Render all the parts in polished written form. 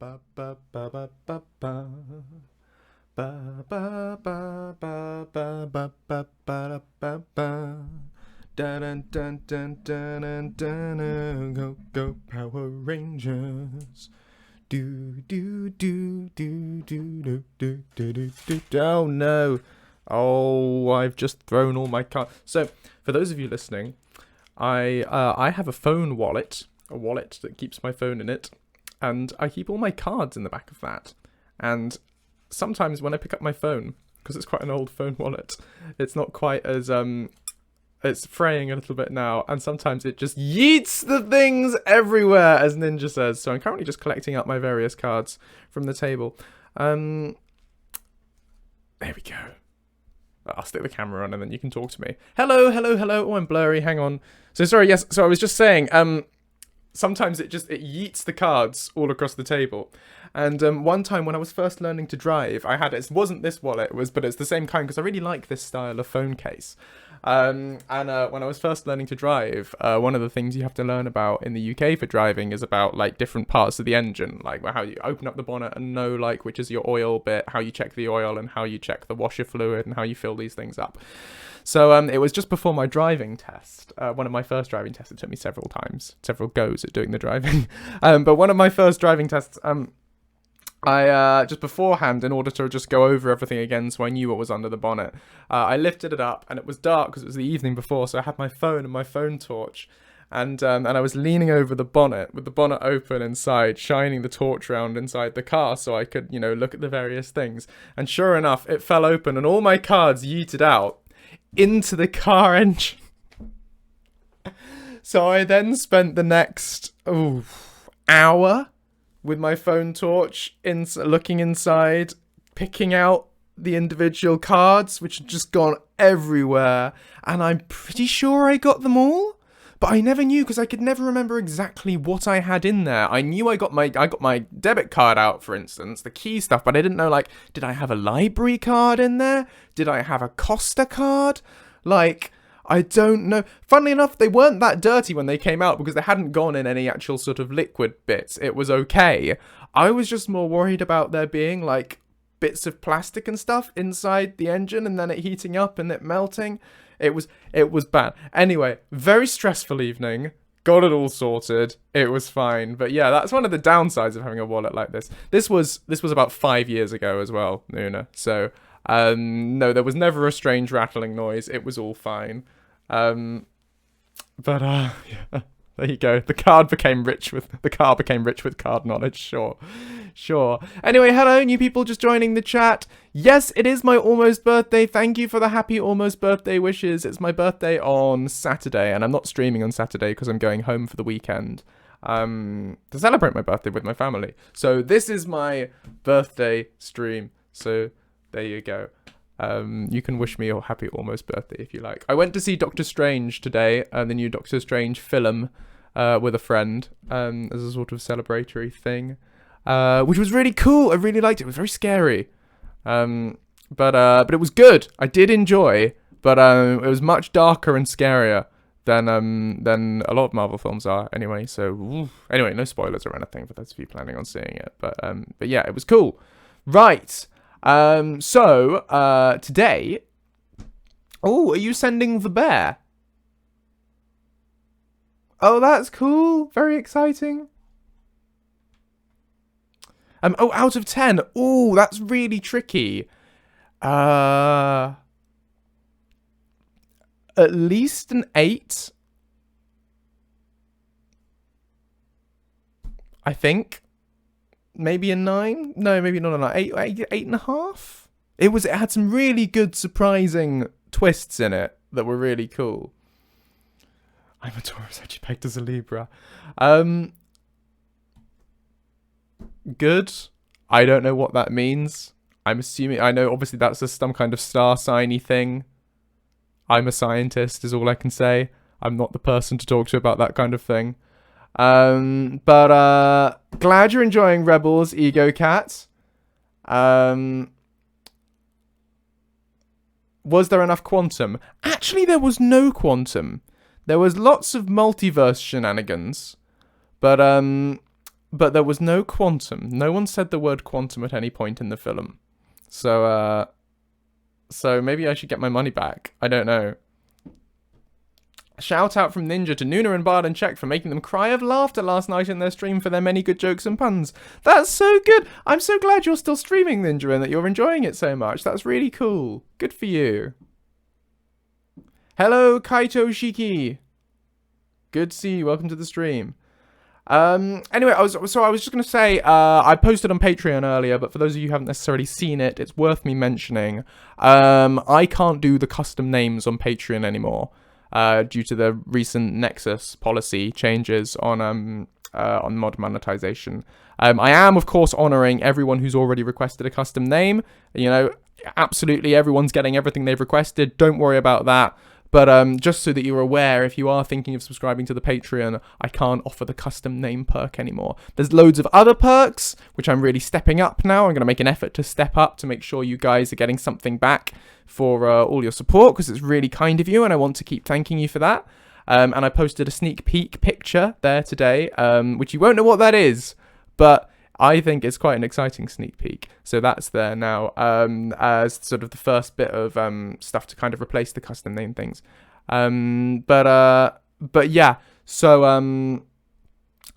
ba ba ba ba ba ba. Ba ba ba ba ba ba ba ba ba ba. Dun dun dun dun dun dun. Go go Power Rangers. Do do do do do do do do do. Oh no! Oh, I've just thrown all my cards. So, for those of you listening, I have a phone wallet, a wallet that keeps my phone in it, and I keep all my cards in the back of that. And sometimes when I pick up my phone, because it's quite an old phone wallet, it's not quite as it's fraying a little bit now, and sometimes it just yeets the things everywhere, as Ninja says. So I'm currently just collecting up my various cards from the table. There we go. I'll stick the camera on and then you can talk to me. Hello, hello, hello. Oh, I'm blurry. Hang on. So sorry, yes. So I was just saying, sometimes it yeets the cards all across the table. And one time when I was first learning to drive, it wasn't this wallet, but it's the same kind because I really like this style of phone case. And when I was first learning to drive, one of the things you have to learn about in the UK for driving is about like different parts of the engine, like how you open up the bonnet and know like which is your oil bit, how you check the oil and how you check the washer fluid and how you fill these things up. So it was just before my driving test, one of my first driving tests. It took me several goes at doing the driving. But one of my first driving tests, I just beforehand, in order to just go over everything again so I knew what was under the bonnet, I lifted it up and it was dark because it was the evening before, so I had my phone and my phone torch, and I was leaning over the bonnet with the bonnet open inside, shining the torch around inside the car so I could, look at the various things. And sure enough, it fell open and all my cards yeeted out into the car engine. So I then spent the next hour with my phone torch, looking inside, picking out the individual cards, which had just gone everywhere. And I'm pretty sure I got them all, but I never knew because I could never remember exactly what I had in there. I knew I got my debit card out, for instance, the key stuff, but I didn't know, like, did I have a library card in there? Did I have a Costa card? Like, I don't know. Funnily enough, they weren't that dirty when they came out because they hadn't gone in any actual sort of liquid bits. It was okay. I was just more worried about there being like bits of plastic and stuff inside the engine and then it heating up and it melting. It was bad. Anyway, very stressful evening. Got it all sorted. It was fine. But yeah, that's one of the downsides of having a wallet like this. This was about 5 years ago as well, Nuna. So no, there was never a strange rattling noise. It was all fine. Yeah, there you go. The car became rich with card knowledge. Sure. Anyway, hello, new people just joining the chat. Yes, it is my almost birthday. Thank you for the happy almost birthday wishes. It's my birthday on Saturday, and I'm not streaming on Saturday because I'm going home for the weekend to celebrate my birthday with my family. So this is my birthday stream. So there you go. You can wish me a happy almost birthday if you like. I went to see Doctor Strange today, the new Doctor Strange film, with a friend, as a sort of celebratory thing, which was really cool. I really liked it. It was very scary, but it was good. I did enjoy, but it was much darker and scarier than a lot of Marvel films are. Anyway, so anyway, no spoilers or anything for those of you planning on seeing it. But yeah, it was cool. Right. So today, are you sending the bear? Oh, that's cool. Very exciting. Out of 10. Oh, that's really tricky. At least an 8. I think. Maybe a 9? No, maybe not a 9. 8.5? It had some really good, surprising twists in it that were really cool. I'm a Taurus, actually pegged as a Libra. Good. I don't know what that means. I'm assuming, I know obviously that's some kind of star signy thing. I'm a scientist is all I can say. I'm not the person to talk to about that kind of thing. But glad you're enjoying Rebels, Ego Cat. Was there enough quantum? Actually, there was no quantum. There was lots of multiverse shenanigans, but but there was no quantum. No one said the word quantum at any point in the film. So maybe I should get my money back. I don't know. Shout out from Ninja to Nuna and Bard and Czech for making them cry of laughter last night in their stream for their many good jokes and puns. That's so good. I'm so glad you're still streaming, Ninja, and that you're enjoying it so much. That's really cool. Good for you. Hello, Kaito Shiki. Good to see you. Welcome to the stream. Anyway, I was just going to say, I posted on Patreon earlier, but for those of you who haven't necessarily seen it, it's worth me mentioning. I can't do the custom names on Patreon anymore. Due to the recent Nexus policy changes on mod monetization. I am, of course, honouring everyone who's already requested a custom name. You know, absolutely everyone's getting everything they've requested. Don't worry about that. But just so that you're aware, if you are thinking of subscribing to the Patreon, I can't offer the custom name perk anymore. There's loads of other perks, which I'm really stepping up now. I'm going to make an effort to step up to make sure you guys are getting something back for all your support, because it's really kind of you, and I want to keep thanking you for that. And I posted a sneak peek picture there today, which you won't know what that is, but I think it's quite an exciting sneak peek. So that's there now, as sort of the first bit of stuff to kind of replace the custom name things. But yeah, so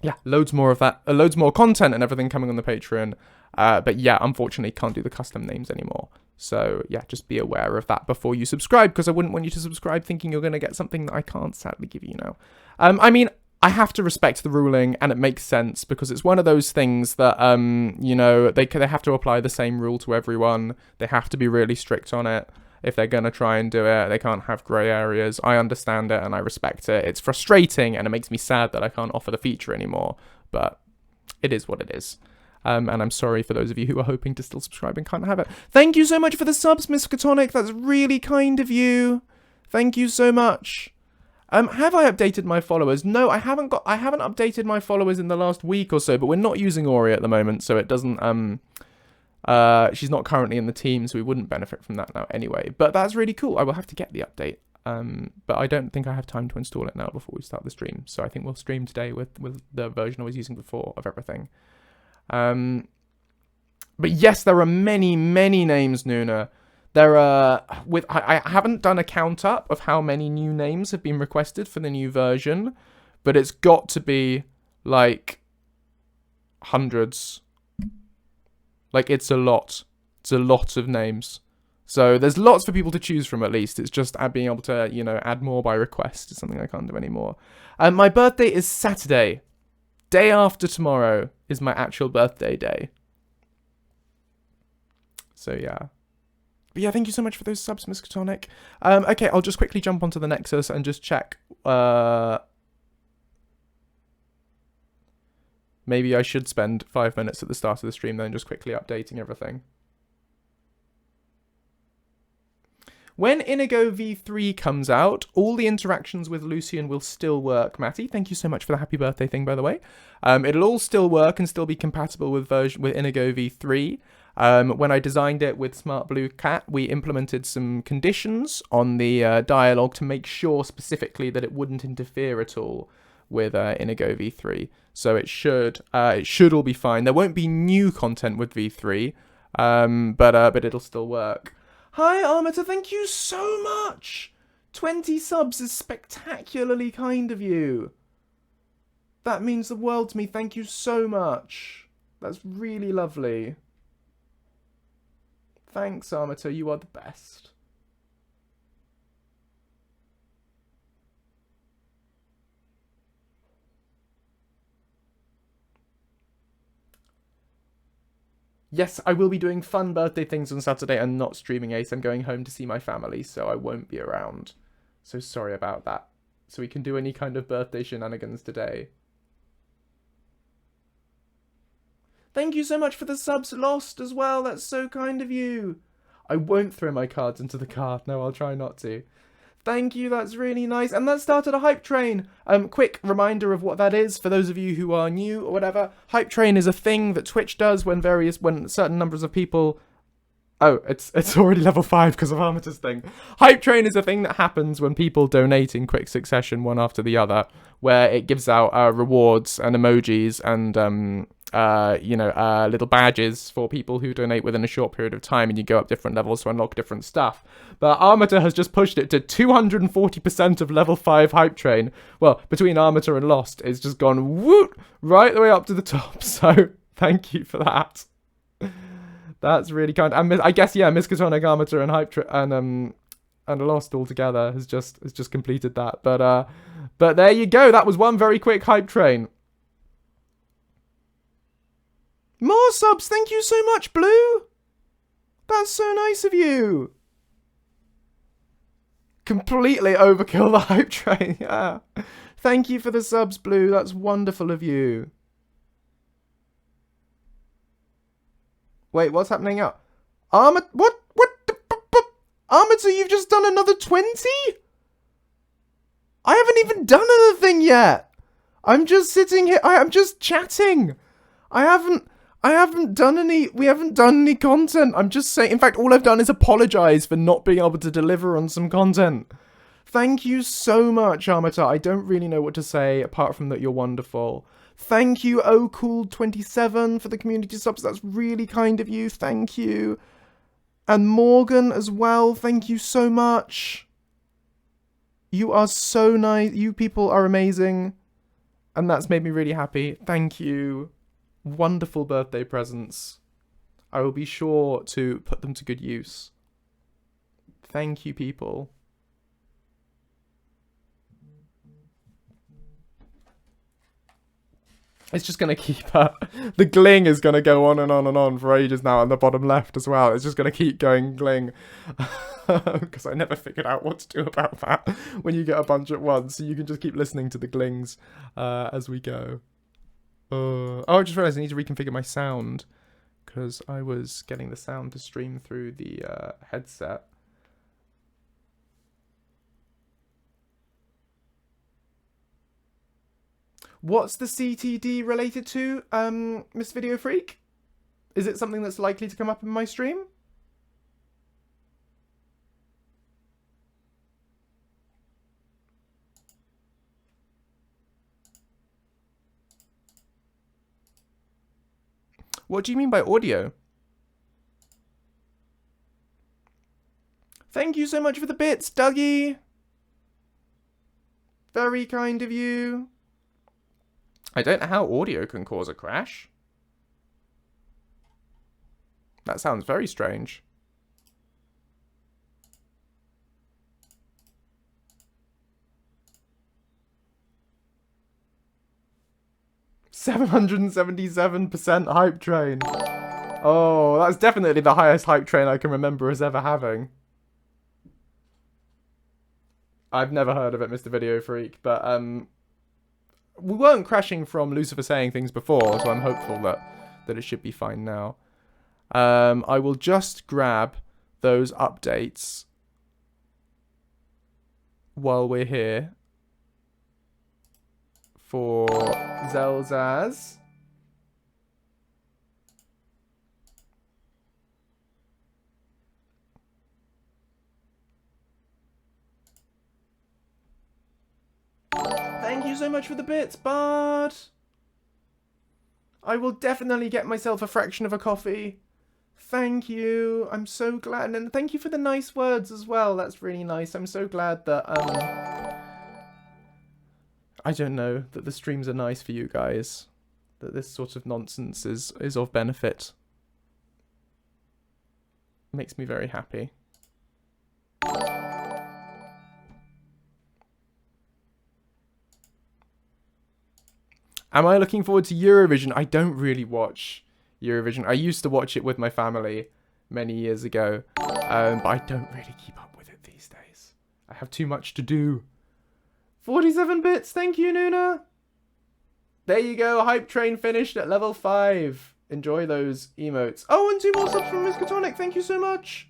yeah, loads more of that, loads more content and everything coming on the Patreon. But yeah, unfortunately can't do the custom names anymore. So yeah, just be aware of that before you subscribe, because I wouldn't want you to subscribe thinking you're going to get something that I can't sadly give you now. I mean, I have to respect the ruling, and it makes sense, because it's one of those things that, you know, they have to apply the same rule to everyone. They have to be really strict on it if they're going to try and do it. They can't have grey areas. I understand it, and I respect it. It's frustrating, and it makes me sad that I can't offer the feature anymore, but it is what it is. And I'm sorry for those of you who are hoping to still subscribe and can't have it. Thank you so much for the subs, Miss Katonic. That's really kind of you. Thank you so much. Have I updated my followers? No, I haven't updated my followers in the last week or so, but we're not using Ori at the moment, so it doesn't, she's not currently in the team, so we wouldn't benefit from that now anyway. But that's really cool. I will have to get the update. But I don't think I have time to install it now before we start the stream. So I think we'll stream today with the version I was using before of everything. But yes, there are many, many names, Nuna. There are, I haven't done a count up of how many new names have been requested for the new version, but it's got to be like hundreds. Like, it's a lot. It's a lot of names. So there's lots for people to choose from, at least. It's just being able to, you know, add more by request is something I can't do anymore. My birthday is Saturday. Day after tomorrow is my actual birthday day. So yeah. But yeah, thank you so much for those subs, Miss Katonic. Okay, I'll just quickly jump onto the Nexus and just check. Maybe I should spend 5 minutes at the start of the stream then, just quickly updating everything. When Inigo V3 comes out, all the interactions with Lucien will still work, Matty. Thank you so much for the happy birthday thing, by the way. It'll all still work and still be compatible with Inigo V3. When I designed it with Smart Blue Cat, we implemented some conditions on the dialogue to make sure specifically that it wouldn't interfere at all with Inigo V3. So it should all be fine. There won't be new content with V3, but it'll still work. Hi, Armiter, thank you so much! 20 subs is spectacularly kind of you. That means the world to me. Thank you so much. That's really lovely. Thanks, Armiter. You are the best. Yes, I will be doing fun birthday things on Saturday and not streaming Ace. I'm going home to see my family, so I won't be around. So sorry about that. So we can do any kind of birthday shenanigans today. Thank you so much for the subs, Lost, as well. That's so kind of you. I won't throw my cards into the cart. No, I'll try not to. Thank you, that's really nice. And that started a hype train. Quick reminder of what that is for those of you who are new or whatever. Hype train is a thing that Twitch does when certain numbers of people Oh, it's already level 5 because of Armitor's thing. Hype Train is a thing that happens when people donate in quick succession, one after the other, where it gives out rewards and emojis and little badges for people who donate within a short period of time, and you go up different levels to unlock different stuff. But Armitor has just pushed it to 240% of level 5 Hype Train. Well, between Armitor and Lost, it's just gone woot right the way up to the top. So thank you for that. That's really kind. And I guess Miskatonic, Armitor, and Hype and Lost all together has just completed that. But there you go. That was one very quick Hype Train. More subs. Thank you so much, Blue. That's so nice of you. Completely overkill the Hype Train. Yeah. Thank you for the subs, Blue. That's wonderful of you. Wait, what's happening up? Armitor, what Armitor, you've just done another 20? I haven't even done anything yet. I'm just sitting here. I'm just chatting. I haven't done any, we haven't done any content. I'm just saying, in fact, all I've done is apologize for not being able to deliver on some content. Thank you so much, Armitor. I don't really know what to say apart from that you're wonderful. Thank you, OCool27, for the community subs. That's really kind of you. Thank you. And Morgan as well. Thank you so much. You are so nice. You people are amazing. And that's made me really happy. Thank you. Wonderful birthday presents. I will be sure to put them to good use. Thank you, people. It's just going to keep the gling is going to go on and on and on for ages now, and the bottom left as well. It's just going to keep going gling. Because I never figured out what to do about that when you get a bunch at once. So you can just keep listening to the glings as we go. Oh, I just realised I need to reconfigure my sound. Because I was getting the sound to stream through the headset. What's the CTD related to, Miss Video Freak? Is it something that's likely to come up in my stream? What do you mean by audio? Thank you so much for the bits, Dougie. Very kind of you. I don't know how audio can cause a crash. That sounds very strange. %777% Hype Train. Oh, that's definitely the highest Hype Train I can remember as ever having. I've never heard of it, Mr. Video Freak, but we weren't crashing from Lucifer saying things before, so I'm hopeful that it should be fine now. I will just grab those updates while we're here for Xelzaz. Thank you so much for the bits, Bard. I will definitely get myself a fraction of a coffee. Thank you. I'm so glad. And thank you for the nice words as well. That's really nice. I'm so glad that, I don't know, that the streams are nice for you guys. That this sort of nonsense is of benefit. Makes me very happy. Am I looking forward to Eurovision? I don't really watch Eurovision. I used to watch it with my family many years ago, but I don't really keep up with it these days. I have too much to do. 47 bits, thank you, Nuna. There you go, Hype Train finished at level 5. Enjoy those emotes. Oh, and 2 more subs from Miskatonic, thank you so much.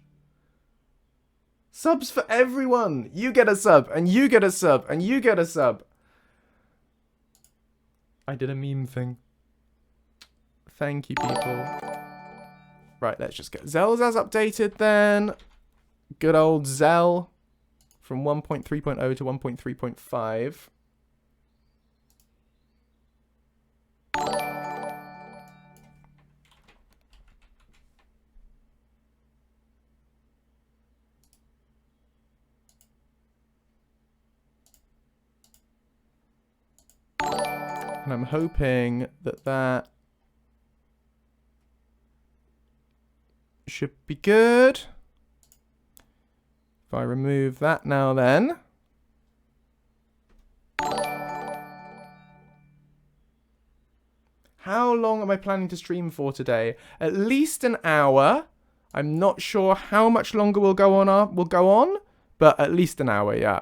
Subs for everyone. You get a sub, and you get a sub, and you get a sub. I did a meme thing. Thank you, people. Right, let's just get Xelzaz updated then. Good old Xel from 1.3.0 to 1.3.5. And I'm hoping that that should be good. If I remove that now then. How long am I planning to stream for today? At least an hour. I'm not sure how much longer we'll go on, but at least an hour, yeah.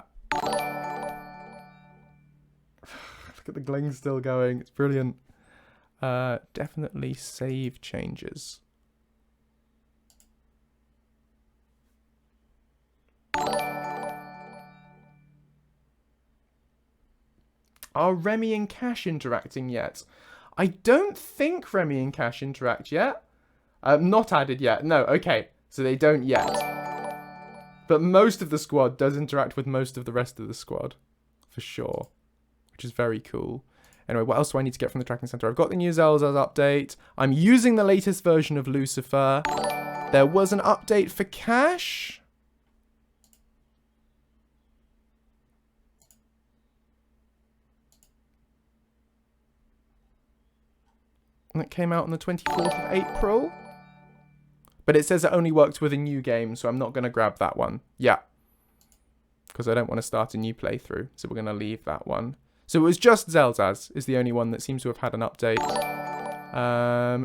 Look at the gling still going. It's brilliant. Definitely save changes. Are Remy and Khash interacting yet? I don't think Remy and Khash interact yet. Not added yet. No, okay. So they don't yet. But most of the squad does interact with most of the rest of the squad. For sure. Which is very cool. Anyway, what else do I need to get from the tracking center? I've got the new Xelzaz update. I'm using the latest version of Lucifer. There was an update for Khash. And it came out on the 24th of April. But it says it only works with a new game, so I'm not going to grab that one. Yeah. Because I don't want to start a new playthrough. So we're going to leave that one. So it was just Xelzaz is the only one that seems to have had an update.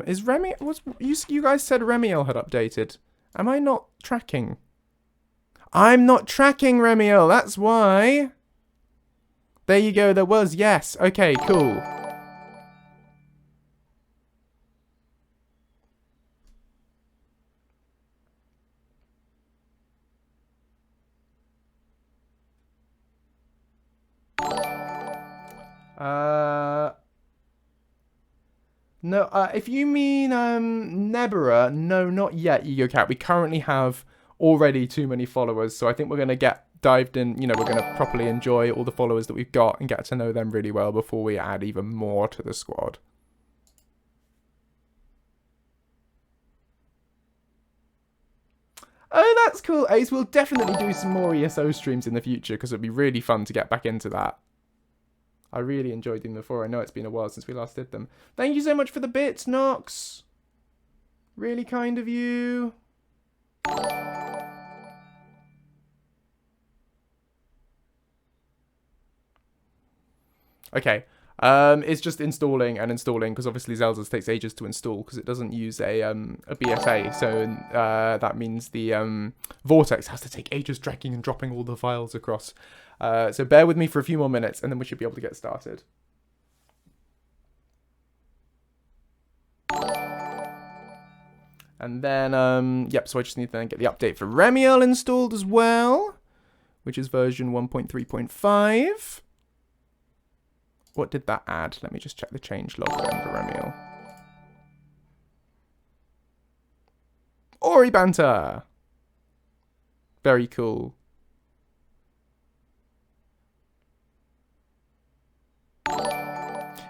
Is Remy... You guys said Remiel had updated. Am I not tracking? I'm not tracking Remiel. That's why. There you go. There was. Yes. Okay, cool. No, if you mean Nebera, no, not yet, Ego Cat. We currently have already too many followers, so I think we're going to get dived in, you know, we're going to properly enjoy all the followers that we've got and get to know them really well before we add even more to the squad. Oh, that's cool, Ace. We'll definitely do some more ESO streams in the future because it'd be really fun to get back into that. I really enjoyed them before. I know it's been a while since we last did them. Thank you so much for the bits, Nox. Really kind of you. Okay. It's just installing and installing because obviously Xelzaz takes ages to install because it doesn't use a BSA. So that means the Vortex has to take ages dragging and dropping all the files across. So bear with me for a few more minutes and then we should be able to get started. And then, yep, so I just need to then get the update for Remiel installed as well, which is version 1.3.5. What did that add? Let me just check the change log then for Remiel. Ori banter! Very cool.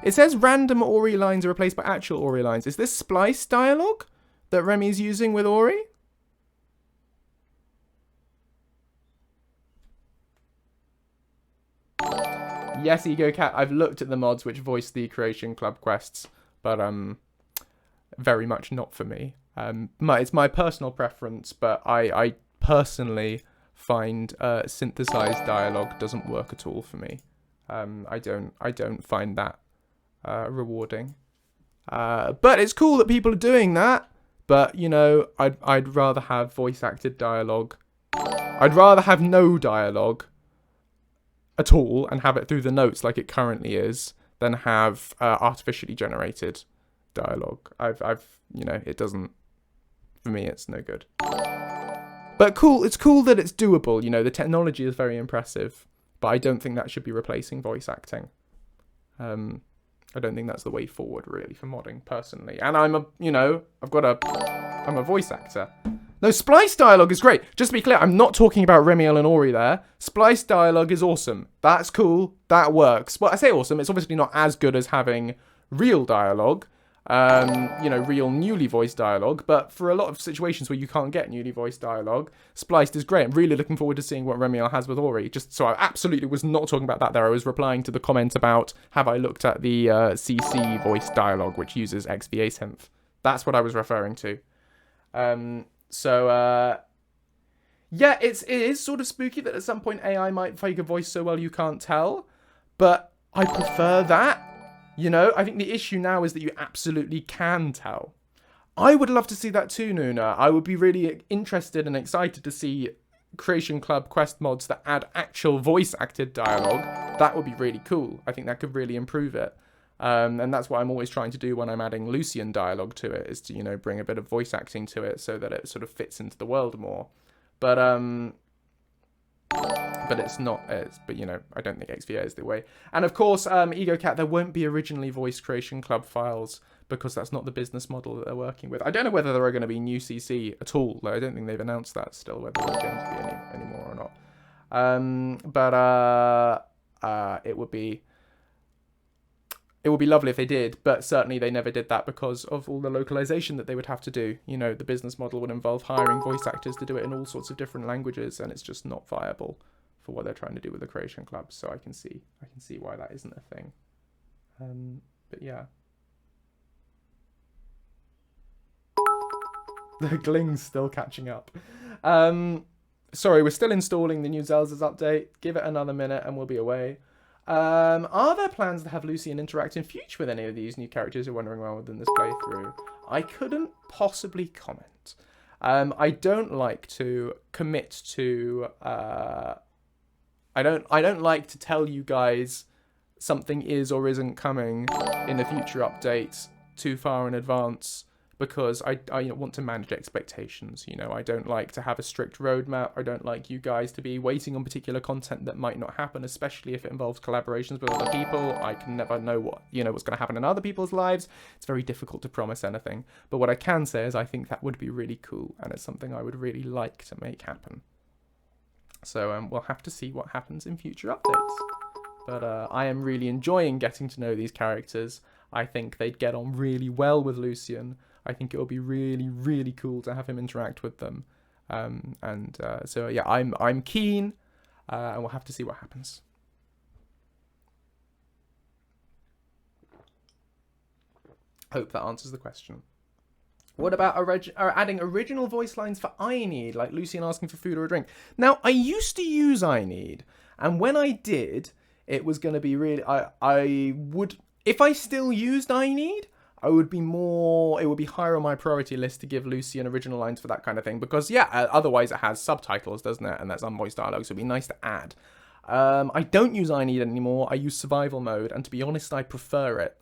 It says random Ori lines are replaced by actual Ori lines. Is this splice dialogue that Remy's using with Ori? Yes, Ego Cat, I've looked at the mods which voice the Creation Club quests, but very much not for me. It's my personal preference, but I personally find synthesized dialogue doesn't work at all for me. I don't find that rewarding. But it's cool that people are doing that. But you know, I'd rather have voice acted dialogue. I'd rather have no dialogue at all and have it through the notes like it currently is than have artificially generated dialogue. You know, it doesn't, for me, it's no good. But cool, it's cool that it's doable. You know, the technology is very impressive, but I don't think that should be replacing voice acting. I don't think that's the way forward, really, for modding, personally. And you know, I've got a I'm a voice actor. No, splice dialogue is great. Just to be clear, I'm not talking about Remiel and Ori there. Splice dialogue is awesome. That's cool. That works. Well, I say awesome. It's obviously not as good as having real dialogue. Real newly voiced dialogue, but for a lot of situations where you can't get newly voiced dialogue, spliced is great. I'm really looking forward to seeing what Remiel has with Ori. Just so I absolutely was not talking about that there. I was replying to the comment about have I looked at the CC voice dialogue, which uses XVA synth. That's what I was referring to. Yeah, it is sort of spooky that at some point AI might fake a voice so well you can't tell, but I prefer that. You know, I think the issue now is that you absolutely can tell. I would love to see that too, Nuna. I would be really interested and excited to see Creation Club quest mods that add actual voice-acted dialogue. That would be really cool. I think that could really improve it. And that's what I'm always trying to do when I'm adding Lucien dialogue to it, is to, you know, bring a bit of voice acting to it so that it sort of fits into the world more. But it's not, but you know, I don't think XVA is the way. And of course, EgoCat, there won't be originally voiced Creation Club files because that's not the business model that they're working with. I don't know whether there are going to be new CC at all. I don't think they've announced that still, whether there's going to be any more or not. It would be lovely if they did, but certainly they never did that because of all the localization that they would have to do. You know, the business model would involve hiring voice actors to do it in all sorts of different languages, and it's just not viable for what they're trying to do with the Creation Club. So I can see why that isn't a thing. But yeah. The Gling's still catching up. Sorry, we're still installing the new Xelzaz update. Give it another minute and we'll be away. Are there plans to have Lucien interact in future with any of these new characters you're wandering around within this playthrough? I couldn't possibly comment. I don't like to commit to... I don't like to tell you guys something is or isn't coming in a future update too far in advance because I want to manage expectations. You know, I don't like to have a strict roadmap. I don't like you guys to be waiting on particular content that might not happen, especially if it involves collaborations with other people. I can never know what's going to happen in other people's lives. It's very difficult to promise anything. But what I can say is I think that would be really cool, and it's something I would really like to make happen. So we'll have to see what happens in future updates. But I am really enjoying getting to know these characters. I think they'd get on really well with Lucien. I think it will be really, really cool to have him interact with them. So yeah, I'm keen, and we'll have to see what happens. Hope that answers the question. What about adding original voice lines for I need, like Lucien asking for food or a drink? Now, I used to use I need, and when I did, it was going to be really... I would... If I still used I need, it would be higher on my priority list to give Lucien original lines for that kind of thing, because, yeah, otherwise it has subtitles, doesn't it? And that's unvoiced dialogue, so it'd be nice to add. I don't use I need anymore. I use survival mode, and to be honest, I prefer it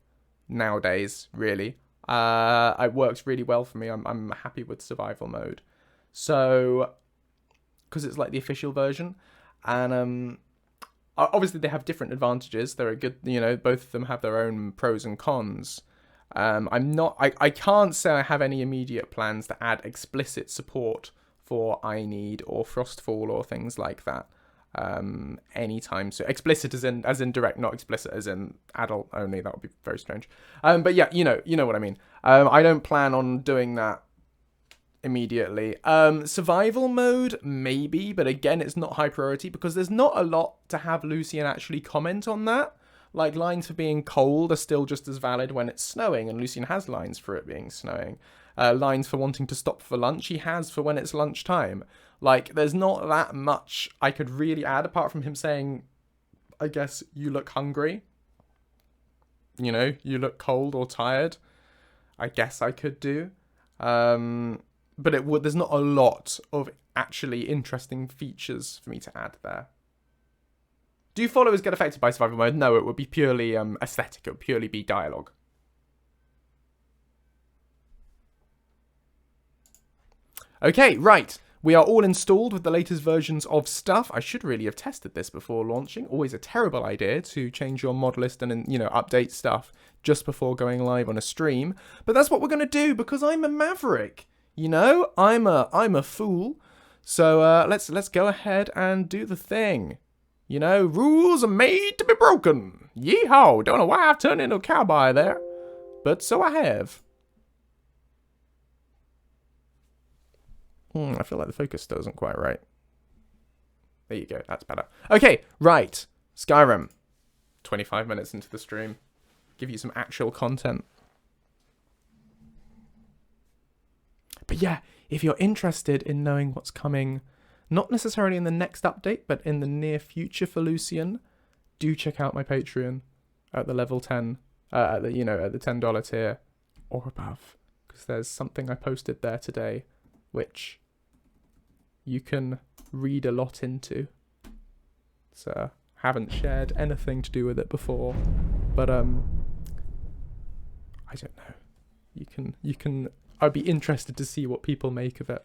nowadays, really. It works really well for me. I'm happy with survival mode, so because it's like the official version, and obviously they have different advantages. They're a good, both of them have their own pros and cons. I can't say I have any immediate plans to add explicit support for I need or Frostfall or things like that anytime. So explicit as in direct, not explicit as in adult only. That would be very strange. But yeah, you know what I mean. I don't plan on doing that immediately. Survival mode, maybe, but again, it's not high priority because there's not a lot to have Lucien actually comment on that. Like, lines for being cold are still just as valid when it's snowing, and Lucien has lines for it being snowing. Lines for wanting to stop for lunch, he has for when it's lunchtime. Like, there's not that much I could really add, apart from him saying, I guess, you look hungry. You look cold or tired. I guess I could do. But there's not a lot of actually interesting features for me to add there. Do followers get affected by survival mode? No, it would be purely aesthetic. It would purely be dialogue. Okay, right. We are all installed with the latest versions of stuff. I should really have tested this before launching. Always a terrible idea to change your mod list and, update stuff just before going live on a stream. But that's what we're going to do because I'm a maverick. You know, I'm a fool. So let's go ahead and do the thing. You know, rules are made to be broken. Yeehaw! Don't know why I've turned into a cowboy there, but so I have. I feel like the focus still isn't quite right. There you go. That's better. Okay, right. Skyrim. 25 minutes into the stream. Give you some actual content. But yeah, if you're interested in knowing what's coming, not necessarily in the next update, but in the near future for Lucien, do check out my Patreon at the level 10, at the $10 tier or above, because there's something I posted there today, which you can read a lot into. So haven't shared anything to do with it before, but I don't know. You can. I'd be interested to see what people make of it,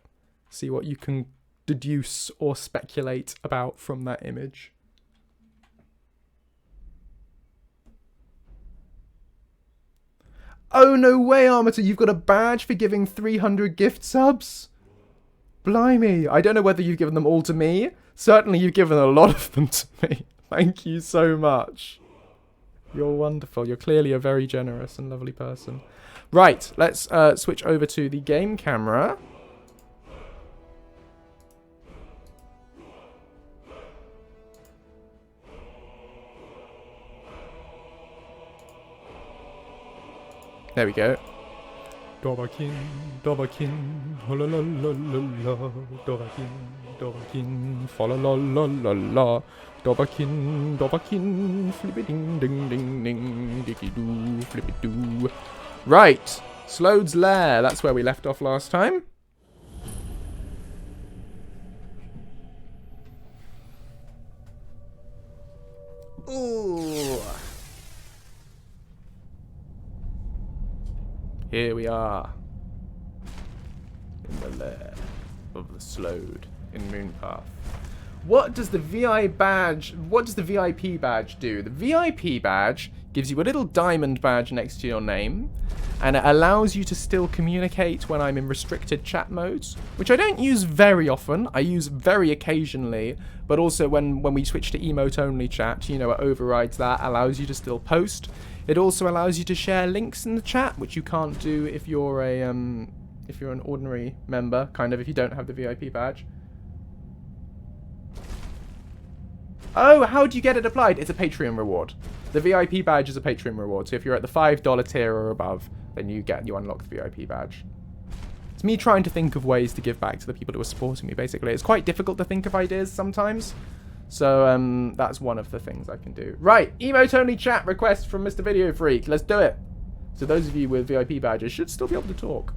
see what you can deduce or speculate about from that image. Oh, no way, Armator, you've got a badge for giving 300 gift subs? Blimey, I don't know whether you've given them all to me. Certainly you've given a lot of them to me. Thank you so much. You're wonderful. You're clearly a very generous and lovely person. Right, let's switch over to the game camera. There we go. Dobakin, Dobakin, la Dobakin, Dobakin, fa la la, Dobakin, flippy ding ding ding ding, dicky doo, flippy doo. Right, Slode's Lair. That's where we left off last time. Ooh. Here we are. In the lair of the Slode in Moonpath. What does the VIP badge do? The VIP badge gives you a little diamond badge next to your name, and it allows you to still communicate when I'm in restricted chat modes, which I don't use very often. I use very occasionally, but also when we switch to emote only chat, you know, it overrides that, allows you to still post. It also allows you to share links in the chat, which you can't do if you're an ordinary member, kind of, if you don't have the VIP badge. Oh, how do you get it applied? It's a Patreon reward. The VIP badge is a Patreon reward. So if you're at the $5 tier or above, then you unlock the VIP badge. It's me trying to think of ways to give back to the people who are supporting me, basically. It's quite difficult to think of ideas sometimes. So that's one of the things I can do. Right, emote only chat request from Mr. Video Freak. Let's do it. So those of you with VIP badges should still be able to talk.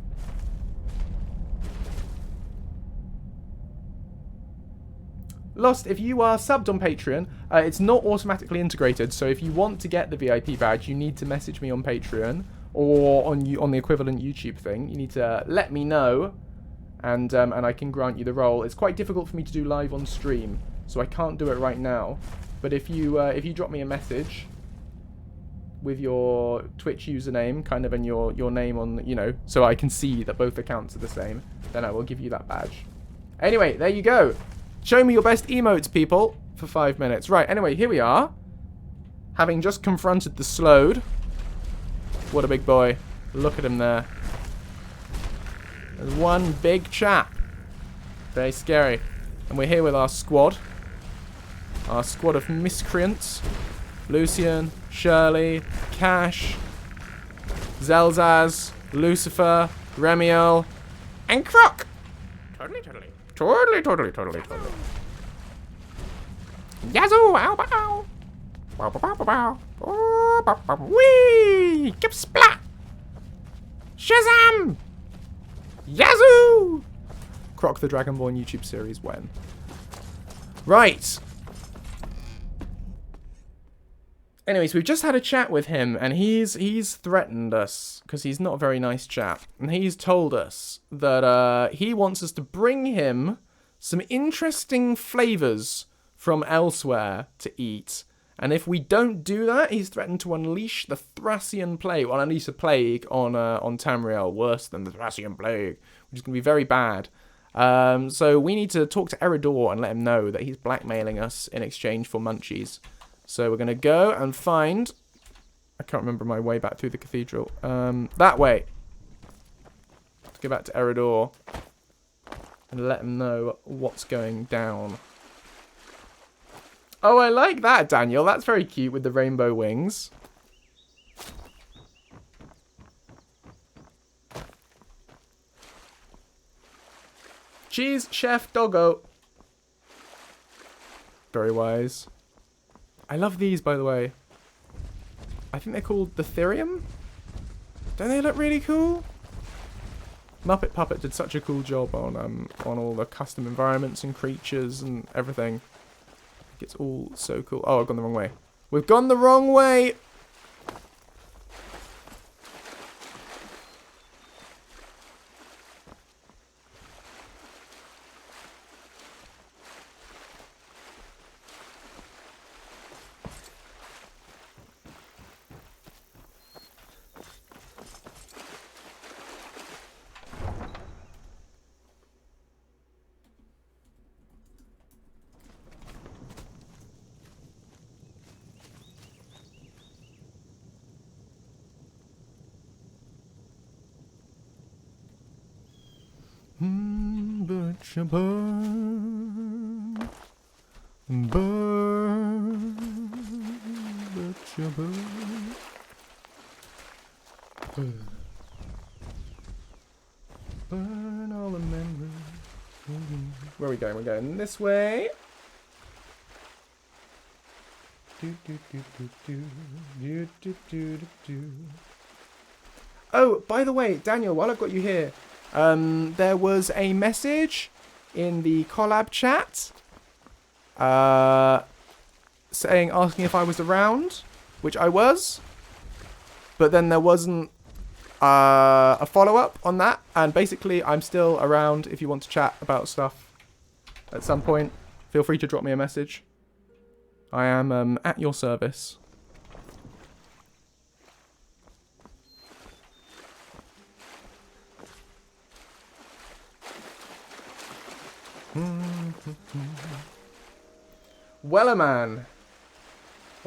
Lost, if you are subbed on Patreon, it's not automatically integrated. So if you want to get the VIP badge, you need to message me on Patreon or on the equivalent YouTube thing. You need to let me know, and I can grant you the role. It's quite difficult for me to do live on stream, so I can't do it right now. But if you drop me a message with your Twitch username, kind of, and your name on, you know, so I can see that both accounts are the same, then I will give you that badge. Anyway, there you go. Show me your best emotes, people, for 5 minutes. Right, anyway, here we are. Having just confronted the Slode. What a big boy. Look at him there. There's one big chap. Very scary. And we're here with our squad. Our squad of miscreants. Lucien, Shirley, Khash, Xelzaz, Lucifer, Remiel, and Croc. Totally. Yazoo! Ow, bow! Bow, bow, bow, bow. Oh, bow, bow. Whee! Kip splat! Shazam! Yazoo! Croc the Dragonborn YouTube series when? Right. Anyway, so we've just had a chat with him, and he's threatened us, because he's not a very nice chap. And he's told us that he wants us to bring him some interesting flavours from Elsweyr to eat. And if we don't do that, he's threatened to unleash the Thracian Plague. Well, unleash a plague on Tamriel, worse than the Thracian Plague, which is going to be very bad. So we need to talk to Eridor and let him know that he's blackmailing us in exchange for munchies. So we're going to go and find... I can't remember my way back through the cathedral. That way. Let's go back to Eridor and let him know what's going down. Oh, I like that, Daniel. That's very cute with the rainbow wings. Cheese, chef, doggo. Very wise. I love these, by the way. I think they're called the Therium. Don't they look really cool? Muppet Puppet did such a cool job on all the custom environments and creatures and everything. It's all so cool. Oh, I've gone the wrong way. We've gone the wrong way! Burn, burn, burn all the memories. Where are we going? We're going this way. Oh, by the way, Daniel, while I've got you here, there was a message in the collab chat asking if I was around, which I was, but then there wasn't a follow-up on that, and basically I'm still around if you want to chat about stuff at some point. Feel free to drop me a message. I am at your service. Wellerman.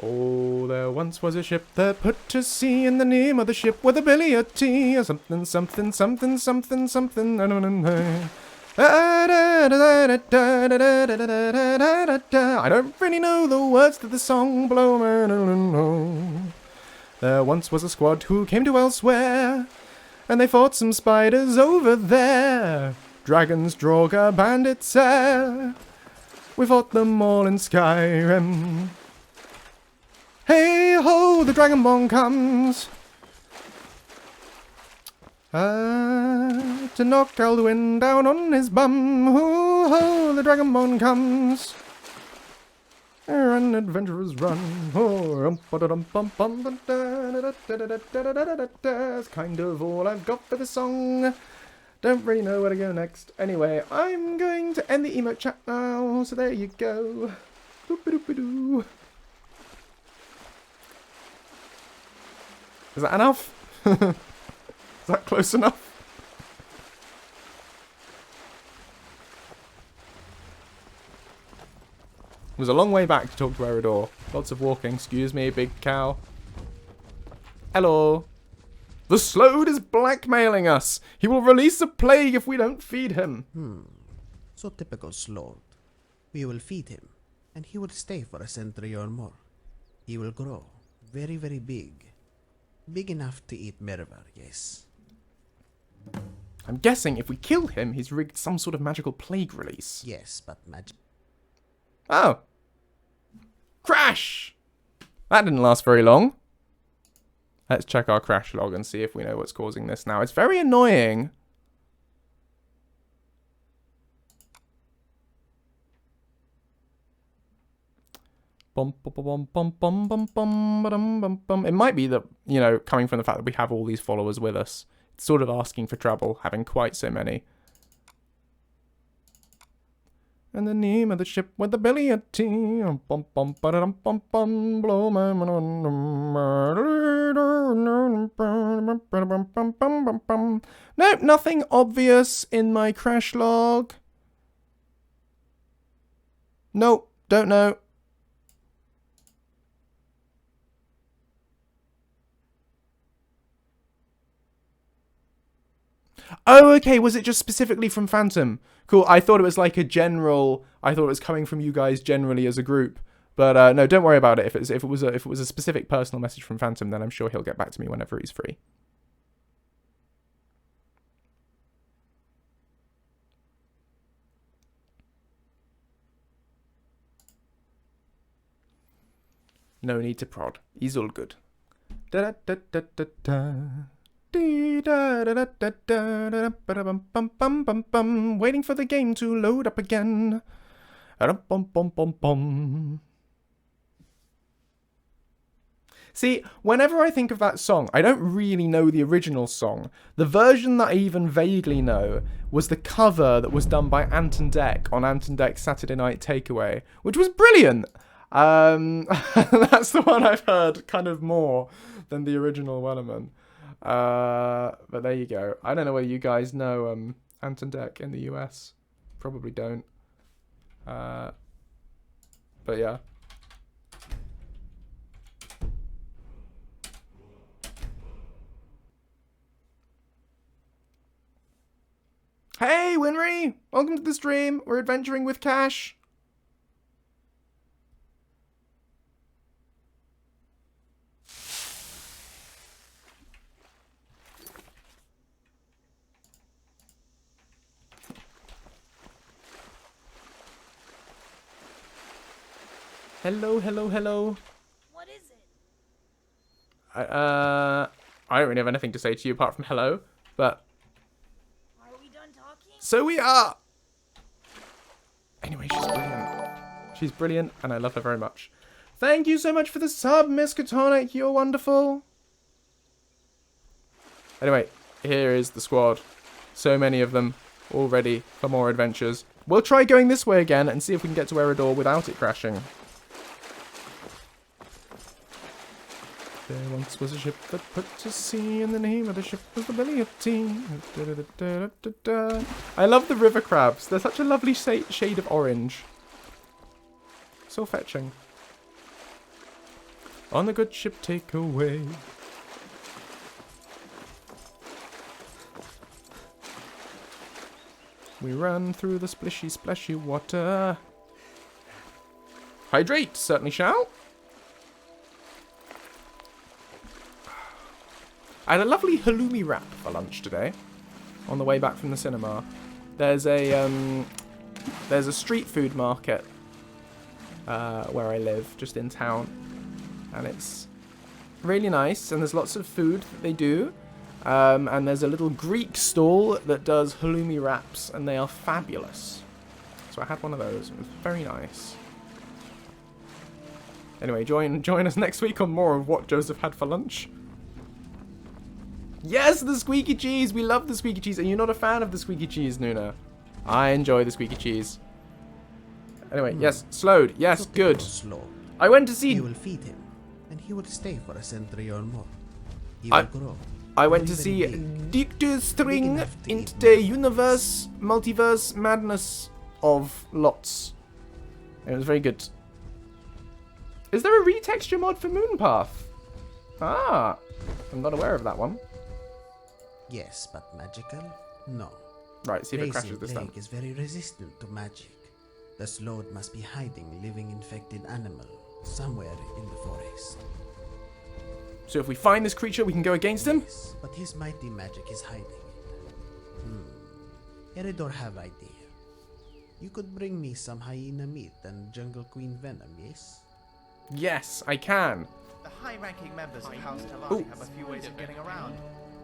Oh, there once was a ship that put to sea, and the name of the ship was the Billy of Tea, or something, something, something, something, something. I don't really know the words to the song, blow man. There once was a squad who came to Elsweyr, and they fought some spiders over there. Dragons, Draugr, bandits, we fought them all in Skyrim. Hey ho, the Dragonborn comes to knock Alduin down on his bum. Ho ho, the Dragonborn comes. Run, adventurers, run. That's kind of all I've got for the song. Don't really know where to go next. Anyway, I'm going to end the emote chat now, so there you go. Boop-a-doop-a-doo. Is that enough? Is that close enough? It was a long way back to talk to Eridor. Lots of walking. Excuse me, big cow. Hello. The Slode is blackmailing us. He will release a plague if we don't feed him. So typical Slode. We will feed him, and he will stay for a century or more. He will grow very, very big. Big enough to eat Mervar, yes. I'm guessing if we kill him, he's rigged some sort of magical plague release. Yes, but magic. Oh. Crash! That didn't last very long. Let's check our crash log and see if we know what's causing this now. It's very annoying. It might be that, you know, coming from the fact that we have all these followers with us. It's sort of asking for trouble, having quite so many. And the name of the ship with the belly of tea. Bum bum ba-da-dum bum bum. Blow my Nope, nothing obvious in my crash log. Nope, don't know. Oh, okay. Was it just specifically from Phantom? Cool. I thought it was like a general. I thought it was coming from you guys generally as a group. But no, don't worry about it. If it was a specific personal message from Phantom, then I'm sure he'll get back to me whenever he's free. No need to prod. He's all good. Da da da da da. Waiting for the game to load up again. See, whenever I think of that song, I don't really know the original song. The version that I even vaguely know was the cover that was done by Ant and Dec on Ant and Dec's Saturday Night Takeaway, which was brilliant. That's the one I've heard kind of more than the original Wellerman. But there you go. I don't know whether you guys know Ant and Dec in the US. Probably don't. But yeah. Hey, Winry! Welcome to the stream. We're adventuring with Khash. Hello, hello, hello. What is it? I don't really have anything to say to you apart from hello, but... Are we done talking? So we are! Anyway, she's brilliant. She's brilliant, and I love her very much. Thank you so much for the sub, Miss Catonic. You're wonderful. Anyway, here is the squad. So many of them, all ready for more adventures. We'll try going this way again and see if we can get to Eridor without it crashing. There once was a ship that put to sea, and the name of the ship was the Belly of Tea. I love the river crabs. They're such a lovely shade of orange. So fetching. On the good ship, take away. We run through the splishy, splashy water. Hydrate, certainly shall. I had a lovely halloumi wrap for lunch today, on the way back from the cinema. There's a street food market where I live, just in town, and it's really nice. And there's lots of food that they do, and there's a little Greek stall that does halloumi wraps, and they are fabulous. So I had one of those. It was very nice. Anyway, join us next week on more of what Joseph had for lunch. Yes, the squeaky cheese! We love the squeaky cheese. And you're not a fan of the squeaky cheese, Nuna. I enjoy the squeaky cheese. Anyway, yes, slowed. Yes, good. Slow. I went to see... You will feed him, and he will stay for a century or more. He will grow. I went to very, see very big. Dictus String enough to into eat the more. universe, multiverse madness of lots. It was very good. Is there a retexture mod for Moonpath? Ah, I'm not aware of that one. Yes, but magical? No. Right, see if it crashes Racing this time. plague is very resistant to magic. The Slode must be hiding living infected animal somewhere in the forest. So if we find this creature, we can go against him? Yes, but his mighty magic is hiding it. Eridor have idea. You could bring me some hyena meat and jungle queen venom, yes? Yes, I can. The high-ranking members of House Ooh. Telani have a few ways of getting around.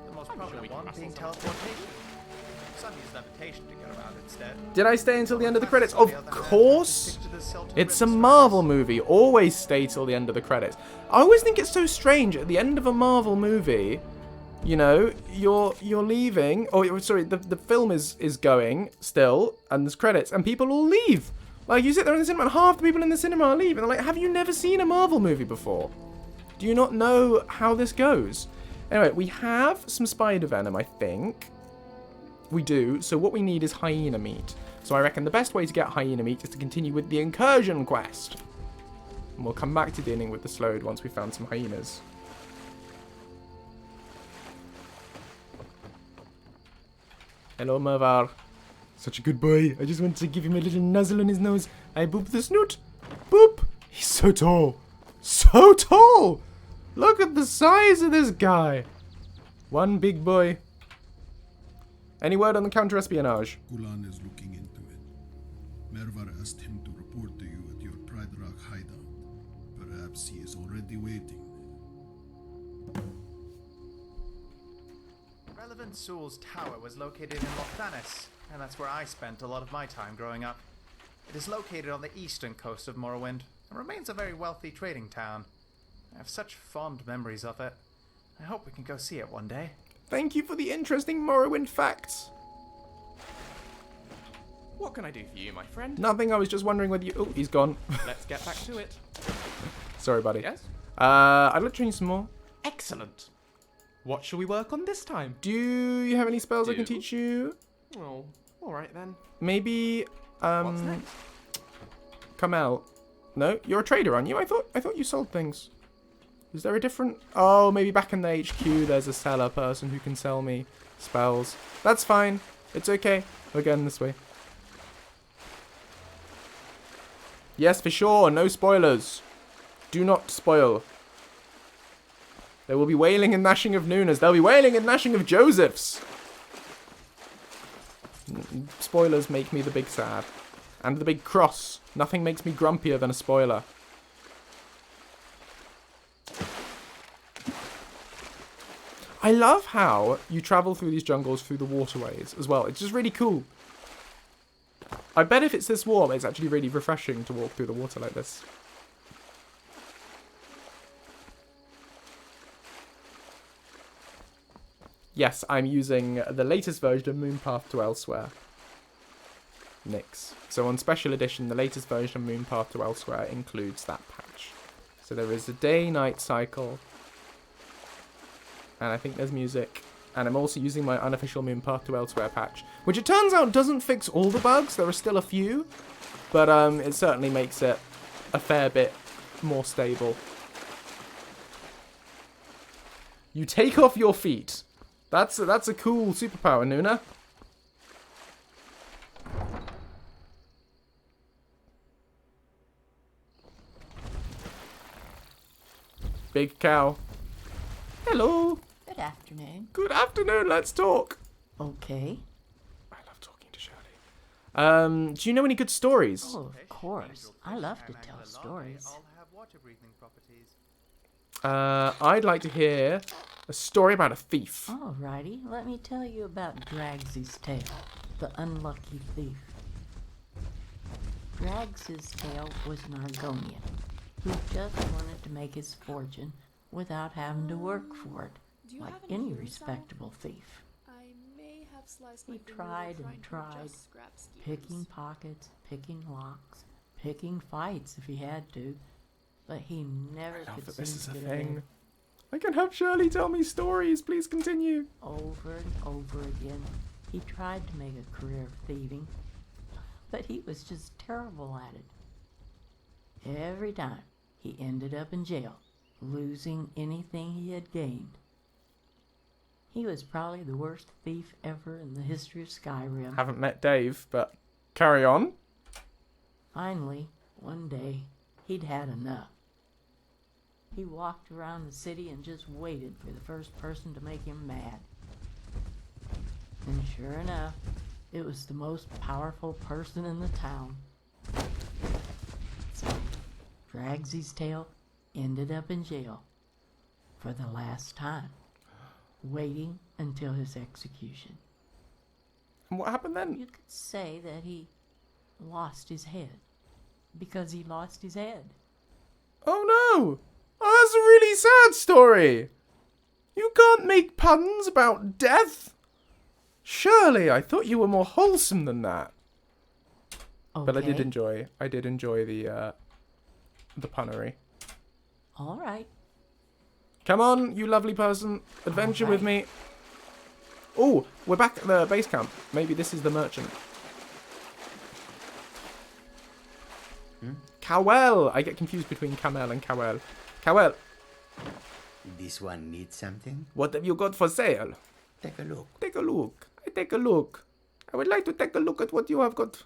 The most prominent one being teleportation. Some use levitation to get around instead. Did I stay until the end of the credits? Of course! It's a Marvel movie. Always stay till the end of the credits. I always think it's so strange. At the end of a Marvel movie, you know, you're leaving. Oh, sorry, the film is going still, and there's credits, and people all leave. Like, you sit there in the cinema and half the people in the cinema leave. And they're like, have you never seen a Marvel movie before? Do you not know how this goes? Anyway, we have some spider venom, I think. We do. So what we need is hyena meat. So I reckon the best way to get hyena meat is to continue with the incursion quest. And we'll come back to dealing with the slowed once we've found some hyenas. Hello, Mervar. Such a good boy. I just wanted to give him a little nuzzle on his nose. I boop the snoot. Boop. He's so tall. So tall. Look at the size of this guy. One big boy. Any word on the counter-espionage? Gulan is looking into it. Mervar asked him to report to you at your Pride Rock hideout. Perhaps he is already waiting. Relevant Soul's tower was located in Lothanis, and that's where I spent a lot of my time growing up. It is located on the eastern coast of Morrowind, and remains a very wealthy trading town. I have such fond memories of it. I hope we can go see it one day. Thank you for the interesting Morrowind facts. What can I do for you, my friend? Nothing, I was just wondering whether you... Oh, he's gone. Let's get back to it. Sorry, buddy. Yes? I'd like to train you some more. Excellent. What shall we work on this time? Do you have any spells I can Do? teach you? Oh, alright then. Maybe, What's next? come out. No, you're a trader, aren't you? I thought you sold things. Is there a different... Oh, maybe back in the HQ there's a seller person who can sell me spells. That's fine. It's okay. We're going this way. Yes, for sure. No spoilers. Do not spoil. There will be wailing and gnashing of Noonas. There'll be wailing and gnashing of Josephs. Spoilers make me the big sad. And the big cross. Nothing makes me grumpier than a spoiler. I love how you travel through these jungles through the waterways as well. It's just really cool. I bet if it's this warm, it's actually really refreshing to walk through the water like this. Yes, I'm using the latest version of Moonpath to Elsweyr. Nix. So on Special Edition, the latest version of Moonpath to Elsweyr includes that patch. So there is a day-night cycle. And I think there's music. And I'm also using my unofficial Moonpath to Elsweyr patch, which it turns out doesn't fix all the bugs. There are still a few. But it certainly makes it a fair bit more stable. You take off your feet. That's a cool superpower, Nuna. Big cow. Hello. Good afternoon. Good afternoon. Let's talk. Okay. I love talking to Shirley. Do you know any good stories? Oh, of course. I love to tell stories. All have water-breathing properties. I'd like to hear a story about a thief. Alrighty, let me tell you about Dragsy's Tale, the unlucky thief. Dragsy's Tale was an Argonian who just wanted to make his fortune without having to work for it, like any respectable thief. I may have sliced He my finger tried trying and to tried, adjust scrap schemes. picking pockets, picking locks, picking fights if he had to, but he never I love could that this seem is to a get ahead. thing. I can have Shirley tell me stories. Please continue. Over and over again, he tried to make a career of thieving, but he was just terrible at it. Every time, he ended up in jail, losing anything he had gained. He was probably the worst thief ever in the history of Skyrim. Haven't met Dave, but carry on. Finally, one day, he'd had enough. He walked around the city and just waited for the first person to make him mad. And sure enough, it was the most powerful person in the town. So, Dragsy's Tale ended up in jail for the last time, waiting until his execution. And what happened then? You could say that he lost his head because he lost his head. Oh no! Oh, that's a really sad story. You can't make puns about death. Shirley, I thought you were more wholesome than that. Okay. But I did enjoy the punnery. All right. Come on, you lovely person. Adventure with me. Oh, we're back at the base camp. Maybe this is the merchant. Cowell! I get confused between Camel and Cowell. Cowell, This one needs something? what have you got for sale? Take a look. Take a look. I take a look. I would like to take a look at what you have got.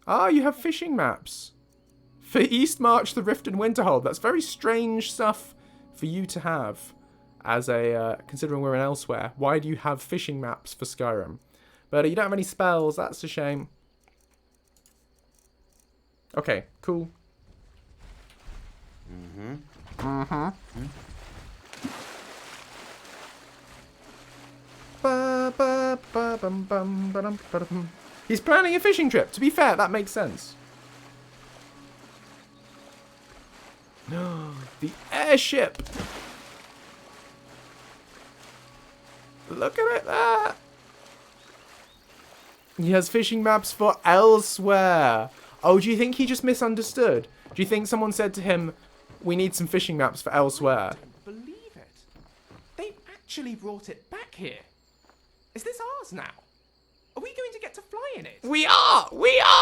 Ah, you have fishing maps. For East March, the Rift and Winterhold. That's very strange stuff for you to have. As a, considering we're in Elsweyr. Why do you have fishing maps for Skyrim? But you don't have any spells. That's a shame. Okay, cool. He's planning a fishing trip. To be fair, that makes sense. The airship. Look at it there. He has fishing maps for Elsweyr. Oh, do you think he just misunderstood? Do you think someone said to him, we need some fishing maps for Elsweyr? I don't believe it. They've actually brought it back here. Is this ours now? Are we going to get to fly in it? We are,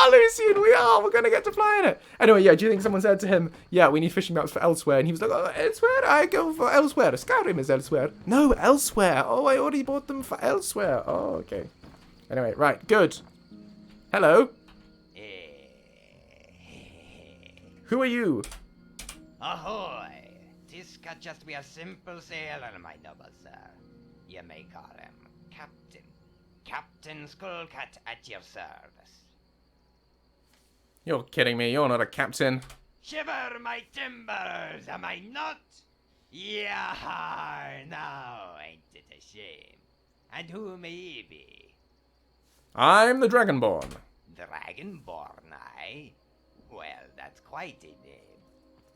Lucien, we are. We're going to get to fly in it. Anyway, yeah, do you think someone said to him, yeah, we need fishing maps for Elsweyr? And he was like, oh, Elsweyr? I go for Elsweyr. Skyrim is Elsweyr. No, Elsweyr. Oh, I already bought them for Elsweyr. Oh, okay. Anyway, right, good. Hello. Who are you? Ahoy! This could just be a simple sailor, my noble sir. You may call him Captain. Captain Skullcat at your service. You're kidding me. You're not a captain. Shiver my timbers, am I not? Yar, now ain't it a shame? And who may he be? I'm the Dragonborn. Dragonborn, aye? Well, that's quite a name.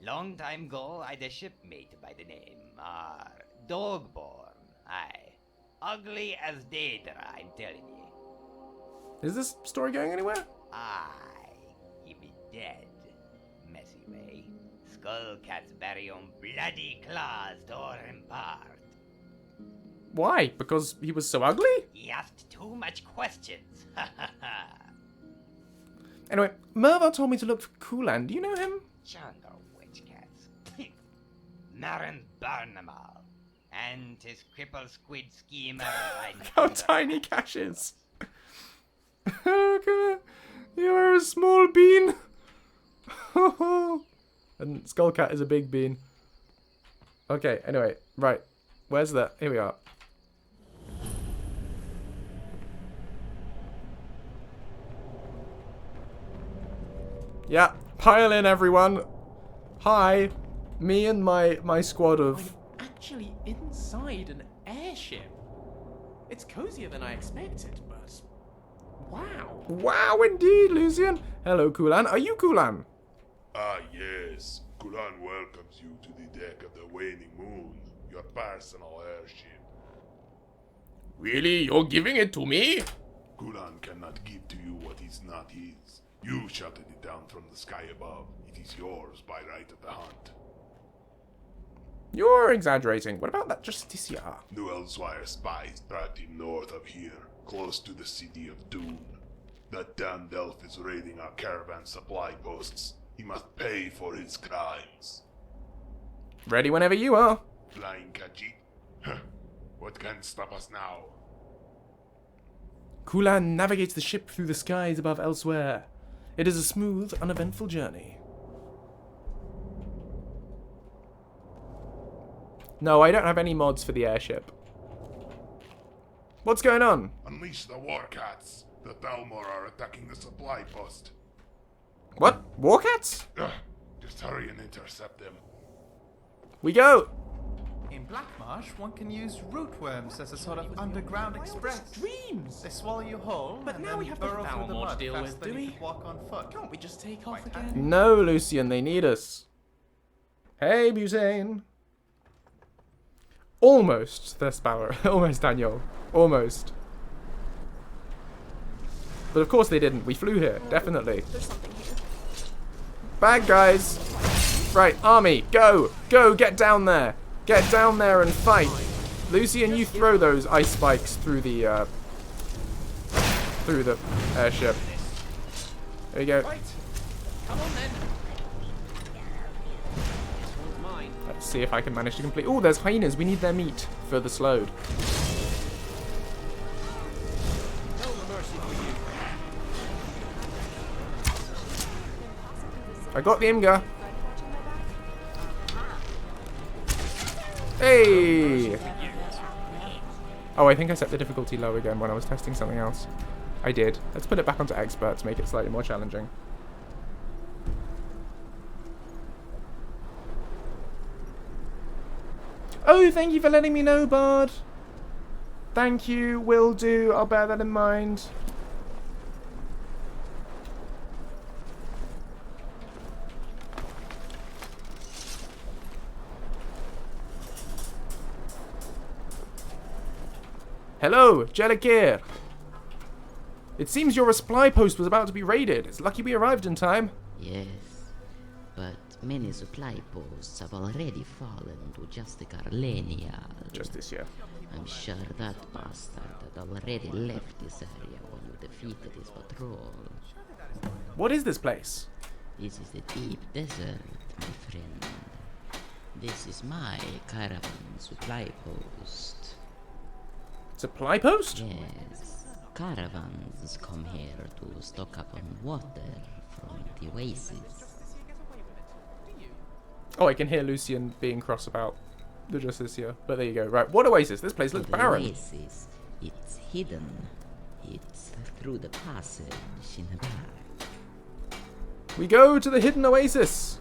Long time ago, I'd a shipmate by the name, Dogborn, aye. Ugly as Daedra, I'm telling you. Is this story going anywhere? Aye, he be dead. Messy way. Skullcat's very own bloody claws tore him apart. Why? Because he was so ugly? He asked too much questions. Ha ha ha. Anyway, Merva told me to look for Kulan. Do you know him? Jungle witch cats. Marin Barnamal. And his cripple squid schemer. How tiny Khash is. You're a small bean. And Skullcat is a big bean. Okay, anyway, right. Where's that? Here we are. Yeah, pile in everyone. Hi. Me and my squad of... I'm actually inside an airship. It's cozier than I expected, but... Wow. Wow, indeed, Lucien. Hello, Kulan. Are you Kulan? Ah, yes. Kulan welcomes you to the deck of the Waning Moon, your personal airship. Really? You're giving it to me? Kulan cannot give to you what is not his. You shouted it down from the sky above. It is yours by right of the hunt. You're exaggerating. What about that Justicia? New Elsweyr spies tracked him north of here, close to the city of Dune. That damned elf is raiding our caravan supply posts. He must pay for his crimes. Ready whenever you are. Flying Khajiit? Huh. What can stop us now? Kulan navigates the ship through the skies above Elsweyr. It is a smooth, uneventful journey. No, I don't have any mods for the airship. What's going on? Unleash the war cats. The Thalmor are attacking the supply post. What? Warcats? Ugh. Just hurry and intercept them. We go! In Black Marsh, one can use rootworms as a sort of underground express. Dreams! They swallow you whole, But and now then we have the burrow through the Thalmor to mud deal faster with, than do you we? could walk on foot. Can't we just take off Quite again? No, Lucien, they need us. Hey, Butane. Almost, Thespower. Almost, Daniel. Almost. But of course they didn't. We flew here, definitely. There's something here. Bad guys. Right, army, go. Go, get down there. Get down there and fight. Lucien, you throw those ice spikes through the airship. There you go. Right. Come on then. This one's mine. Let's see if I can manage to complete. Oh, there's hyenas. We need their meat for the slowed. No mercy for you. I got the Imga. Hey! Oh, I think I set the difficulty low again when I was testing something else. I did. Let's put it back onto expert to make it slightly more challenging. Oh, thank you for letting me know, Bard. Thank you. Will do. I'll bear that in mind. Hello, Jellikir. It seems your supply post was about to be raided. It's lucky we arrived in time. Yes, but many supply posts have already fallen to Justicar Lenial. Just this year. I'm sure that bastard had already left this area when you defeated his patrol. What is this place? This is the deep desert, my friend. This is my caravan supply post. Supply post? Yes. Caravans come here to stock up on water from the oasis. Oh, I can hear Lucien being cross about the justice here. But there you go. Right, what oasis? This place looks barren. The oasis, it's hidden. It's through the passage in the back. We go to the hidden oasis.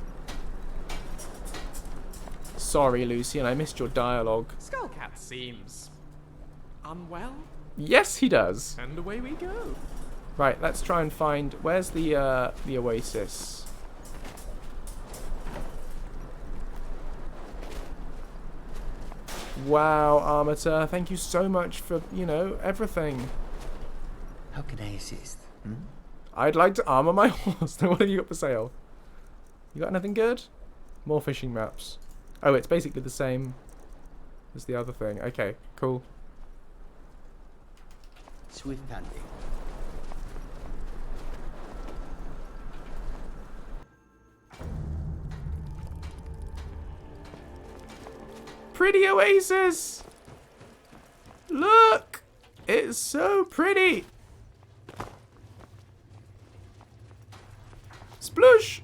Sorry, Lucien, I missed your dialogue. Skullcat seems unwell. Yes, he does. And away we go. Right, let's try and find... Where's the oasis? Wow, Armator, thank you so much for, you know, everything. How can I assist? Hmm? I'd like to armor my horse. What have you got for sale? You got anything good? More fishing maps. Oh, it's basically the same as the other thing. Okay, cool. Swift hunting. Pretty oasis! Look! It's so pretty! Splush!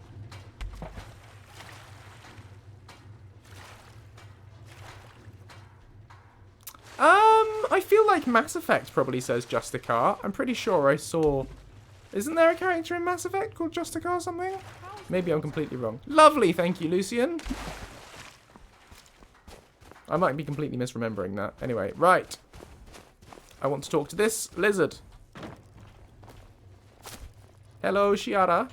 I feel like Mass Effect probably says Justicar. I'm pretty sure I saw... Isn't there a character in Mass Effect called Justicar or something? Maybe I'm completely wrong. Lovely, thank you, Lucien. I might be completely misremembering that. Anyway, right. I want to talk to this lizard. Hello, Shiara.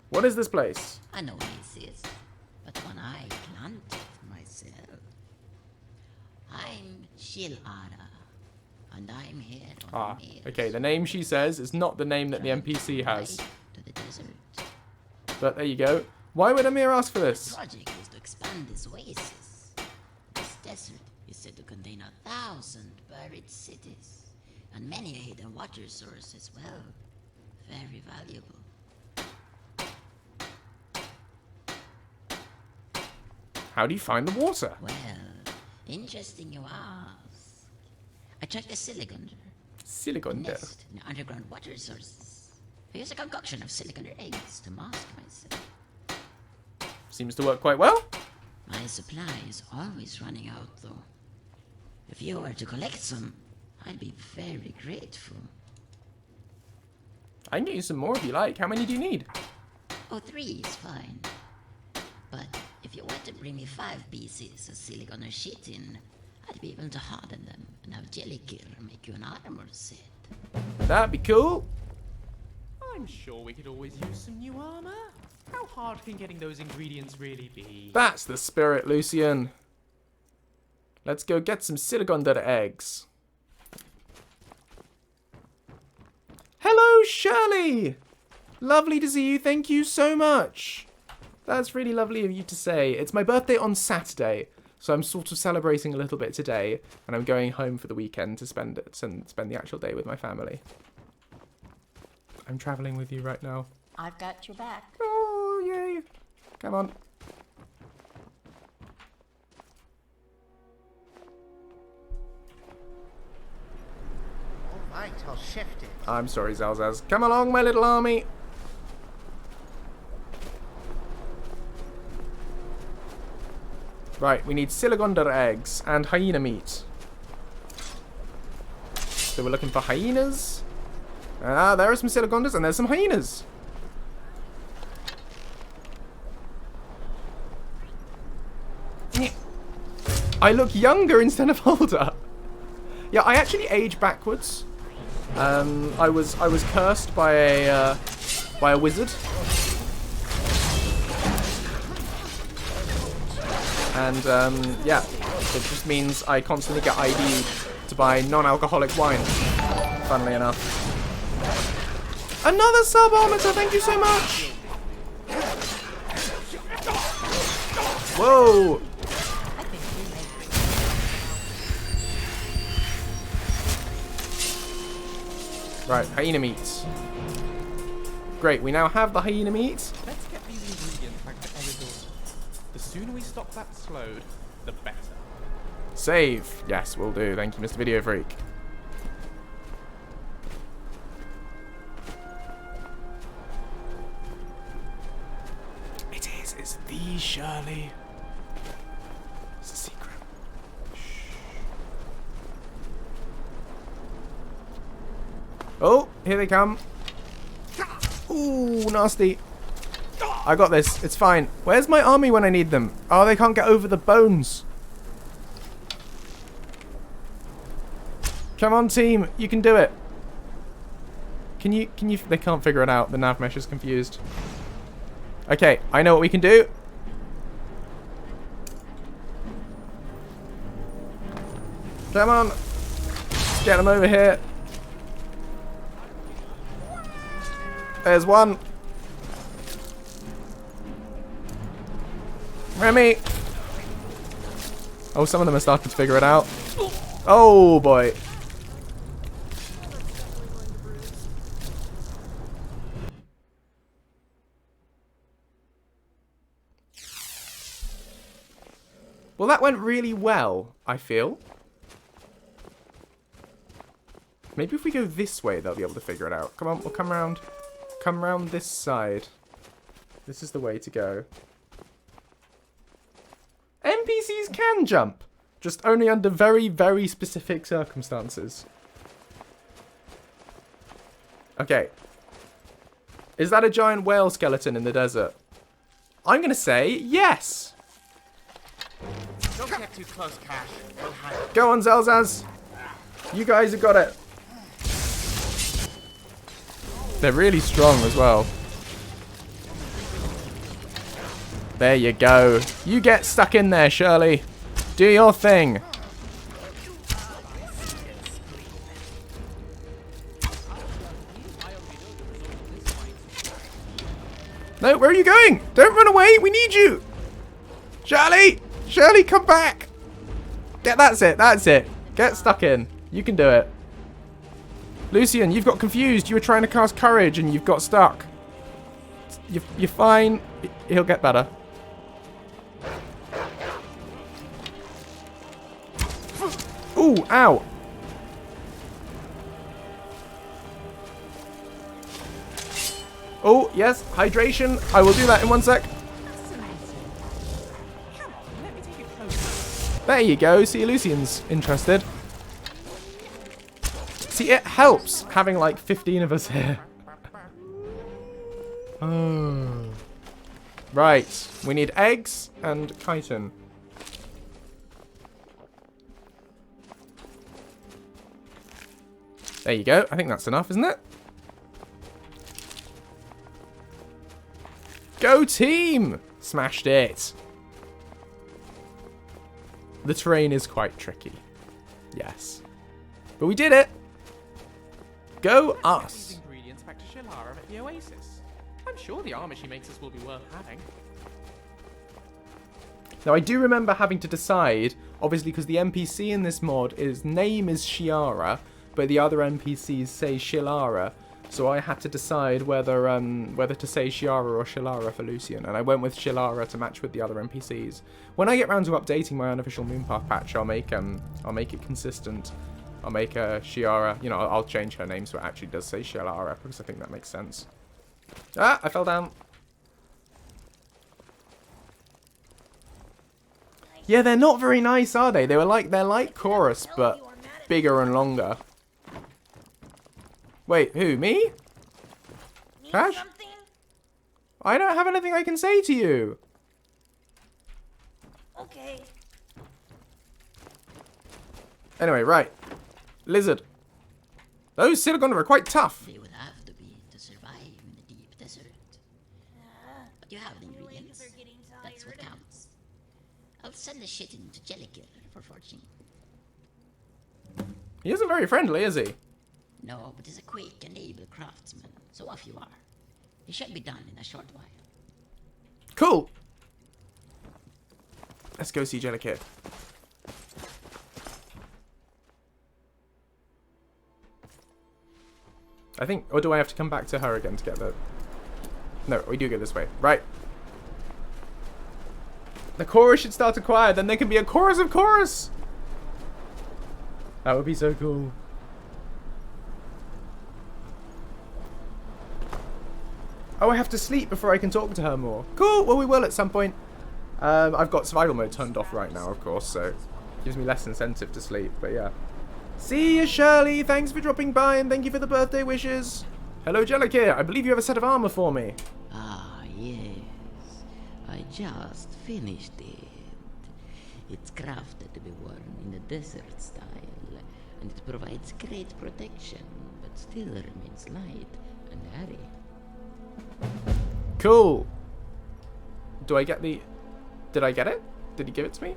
What is this place? An oasis, but one I planted myself. I'm Shilara, and I'm here on the mirror. Okay, the name she says is not the name that the NPC has. To the desert. But there you go. Why would Amir ask for this? The project is to expand this oasis. This desert is said to contain 1,000 buried cities, and many a hidden water source as well. Very valuable. How do you find the water? Well, interesting you ask. I checked the Siliconder. Siliconder? Nest in underground water sources. I use a concoction of silicon eggs to mask myself. Seems to work quite well. My supply is always running out, though. If you were to collect some, I'd be very grateful. I can get you some more if you like. How many do you need? Oh, 3 is fine. But if you were to bring me 5 pieces of silicon or chitin, I'd be able to harden them and have Jellikir make you an armor set. That'd be cool. I'm sure we could always use some new armor. How hard can getting those ingredients really be? That's the spirit, Lucien. Let's go get some Siliconder eggs. Hello, Oh, Shirley! Lovely to see you. Thank you so much. That's really lovely of you to say. It's my birthday on Saturday, so I'm sort of celebrating a little bit today, and I'm going home for the weekend to spend the actual day with my family. I'm traveling with you right now. I've got your back. Oh, yay. Come on. Alright, I'll shift it. I'm sorry, Xelzaz. Come along, my little army. Right, we need Siligonder eggs and hyena meat. So we're looking for hyenas. Ah, there are some Siligonders and there's some hyenas. I look younger instead of older. Yeah, I actually age backwards. I was cursed by a wizard. And yeah, it just means I constantly get ID'd to buy non-alcoholic wine. Funnily enough. Another sub-armator, thank you so much! Whoa! Right, hyena meat. Great, we now have the hyena meat. Let's get these ingredients back to Elidor. The sooner we stop that slowed, the better. Save. Yes, will do. Thank you, Mr. Video Freak. It's the Shirley. It's a secret. Shh. Oh, here they come. Ooh, nasty. I got this. It's fine. Where's my army when I need them? Oh, they can't get over the bones. Come on, team. You can do it. Can you... They can't figure it out. The nav mesh is confused. Okay, I know what we can do. Come on. Let's get them over here. There's one. Remy. Oh, some of them are starting to figure it out. Oh, boy. Well, that went really well, I feel. Maybe if we go this way, they'll be able to figure it out. Come on, we'll come around. Come around this side. This is the way to go. NPCs can jump. Just only under very, very specific circumstances. Okay. Is that a giant whale skeleton in the desert? I'm going to say yes. Don't get too close, Khash. We'll hide. Go on, Xelzaz. You guys have got it. They're really strong as well. There you go. You get stuck in there, Shirley. Do your thing. No, where are you going? Don't run away. We need you. Shirley! Shirley, come back! Yeah, that's it. That's it. Get stuck in. You can do it. Lucien, you've got confused. You were trying to cast courage and you've got stuck. You're fine. He'll get better. Ooh, ow. Oh, yes, hydration. I will do that in 1 sec. There you go. See, Lucien's interested. See, it helps having like 15 of us here. Oh. Right. We need eggs and chitin. There you go. I think that's enough, isn't it? Go team! Smashed it. The terrain is quite tricky. Yes. But we did it. Go us. Ingredients back to Shilara at the Oasis. I'm sure the armor she makes us will be worth having. Now, I do remember having to decide, obviously because the NPC in this mod, his name is Shiara, but the other NPCs say Shilara, so I had to decide whether to say Shiara or Shilara for Lucien, and I went with Shilara to match with the other NPCs. When I get round to updating my unofficial Moonpath patch, I'll make it consistent. I'll make Shiara, you know, I'll change her name so it actually does say Shilara, because I think that makes sense. Ah, I fell down. Yeah, they're not very nice, are they? They're like Chorus, but bigger and longer. Wait, who? Me? Khash? I don't have anything I can say to you. Okay. Anyway, right. Lizard. Those silicon are quite tough. They would have to be to survive in the deep desert. But you have the ingredients. That's what counts. I'll send the shit into Jelliker for fortune. He isn't very friendly, is he? No, but he's a quick and able craftsman, so off you are. It should be done in a short while. Cool. Let's go see Jelliker. I think, or do I have to come back to her again to get the... No, we do go this way. Right. The chorus should start a choir, then there can be a chorus of chorus! That would be so cool. Oh, I have to sleep before I can talk to her more. Cool, well we will at some point. I've got survival mode turned off right now, of course, so it gives me less incentive to sleep, but yeah. See you, Shirley. Thanks for dropping by and thank you for the birthday wishes. Hello, Jelliker. I believe you have a set of armor for me. Ah, yes. I just finished it. It's crafted to be worn in the desert style, and it provides great protection, but still remains light and airy. Cool. Do I get the... Did I get it? Did he give it to me?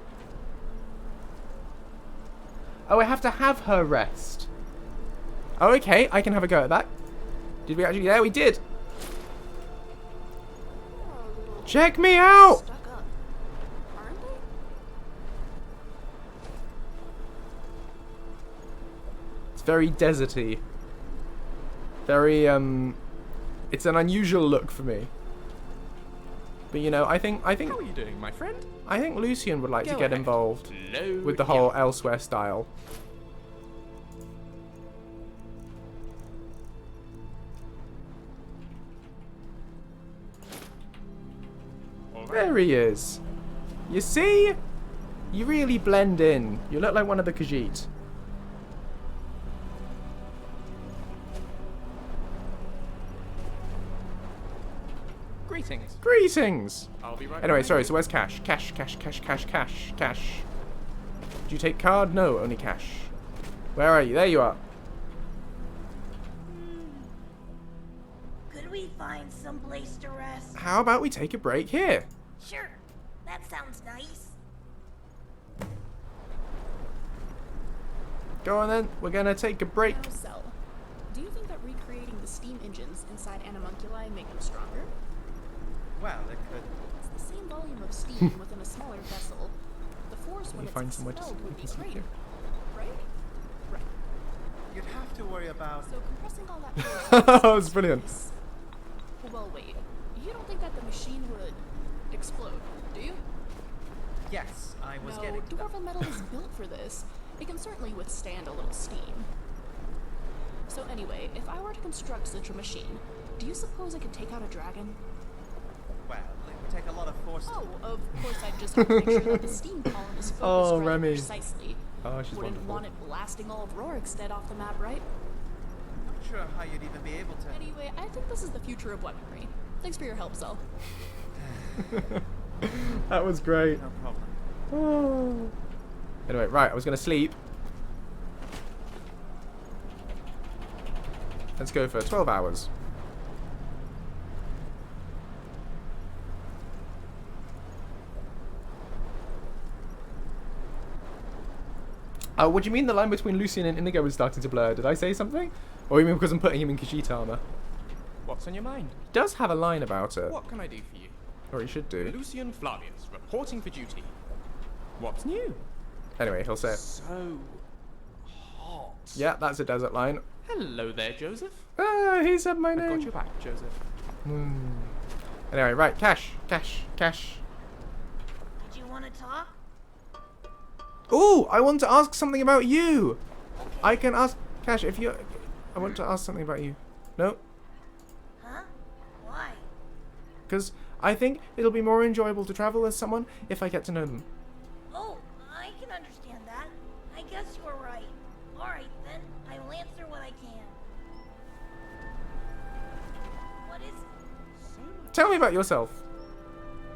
Oh, I have to have her rest. Oh, okay. I can have a go at that. Did we actually... Yeah, we did. Check me out! It's very deserty. Very, it's an unusual look for me. But, you know, I think... How are you doing, my friend? I think Lucien would like to get involved No, with the whole Elsweyr style. There he is. You see? You really blend in. You look like one of the Khajiit. Greetings. Greetings! I'll be right Anyway, behind sorry, you. so where's Khash? Khash. Do you take card? No, only cash. Where are you? There you are. Could we find some place to rest? How about we take a break here? Sure. That sounds nice. Go on then, we're gonna take a break. Now, Cell, do you think that recreating the steam engines inside animunculi make them stronger? Well, it could. It's the same volume of steam within a smaller vessel. The force when You it's find somewhere to expelled would be sleep greater, right? Right. You'd have to worry about... So compressing all that force... That was brilliant. Well, wait. You don't think that the machine would explode, do you? Yes, I was No, getting to that. dwarven metal is built for this. It can certainly withstand a little steam. So anyway, if I were to construct such a machine, do you suppose I could take out a dragon? Well, it would take a lot of force. Oh, of course I'd just have to make sure that the steam column is focused Oh, rather Remy. precisely. Oh, she's Wouldn't wonderful. want it blasting all of Rorikstead off the map, right? I'm not sure how you'd even be able to. Anyway, I think this is the future of weaponry. Thanks for your help, Zell. That was great. No problem. Oh. Anyway, right, I was gonna sleep. Let's go for 12 hours. What do you mean the line between Lucien and Inigo is starting to blur? Did I say something? Or you mean because I'm putting him in Khajiit armor? What's on your mind? He does have a line about it. What can I do for you? Or he should do. Lucien Flavius, reporting for duty. What's new? Anyway, he'll say it. So hot. Yeah, that's a desert line. Hello there, Joseph. Ah, he said my I've name. got your back, Joseph. Anyway, right, Khash. Did you want to talk? Ooh, I want to ask something about you. I can ask Khash if you. I want to ask something about you. No? Huh? Why? Because I think it'll be more enjoyable to travel as someone if I get to know them. Oh, I can understand that. I guess you are right. Alright then, I will answer what I can. What is it? Tell me about yourself.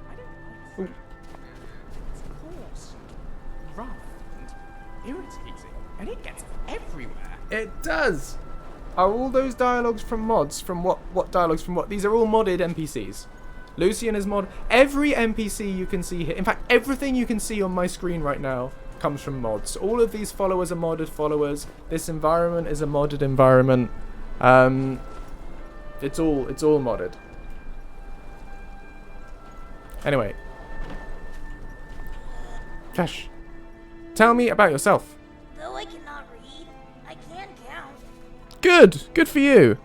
I don't like it. It's coarse and rough and irritating, and it gets everywhere. It does. Are all those dialogues from mods? From what dialogues from what? These are all modded NPCs. Lucien is mod. Every NPC you can see here. In fact, everything you can see on my screen right now comes from mods. All of these followers are modded followers. This environment is a modded environment. It's all modded. Anyway. Khash, tell me about yourself. Though I cannot read, I can count. Good for you.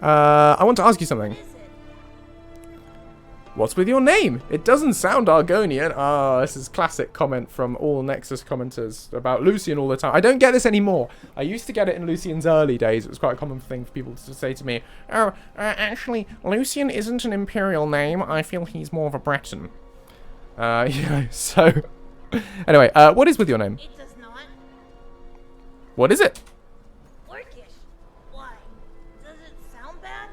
I want to ask you something. What is it? What's with your name? It doesn't sound Argonian. Ah, this is classic comment from all Nexus commenters about Lucien all the time. I don't get this anymore. I used to get it in Lucien's early days. It was quite a common thing for people to say to me, oh, actually, Lucien isn't an imperial name. I feel he's more of a Breton. Yeah, so... Anyway, what is with your name? It does not. What is it? Orcish. Why? Does it sound bad?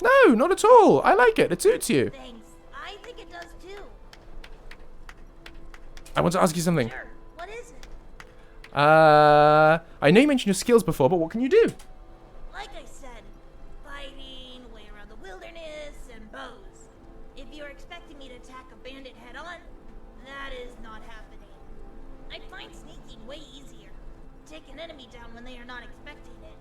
No, not at all. I like it. It suits you. Thanks. I think it does too. I want to ask you something. Sure. What is it? I know you mentioned your skills before, but what can you do? Like I said, fighting, way around the wilderness, and bows. If you're expecting me to attack a bandit head-on, that is not happening. I find sneaking way easier. Take an enemy down when they are not expecting it.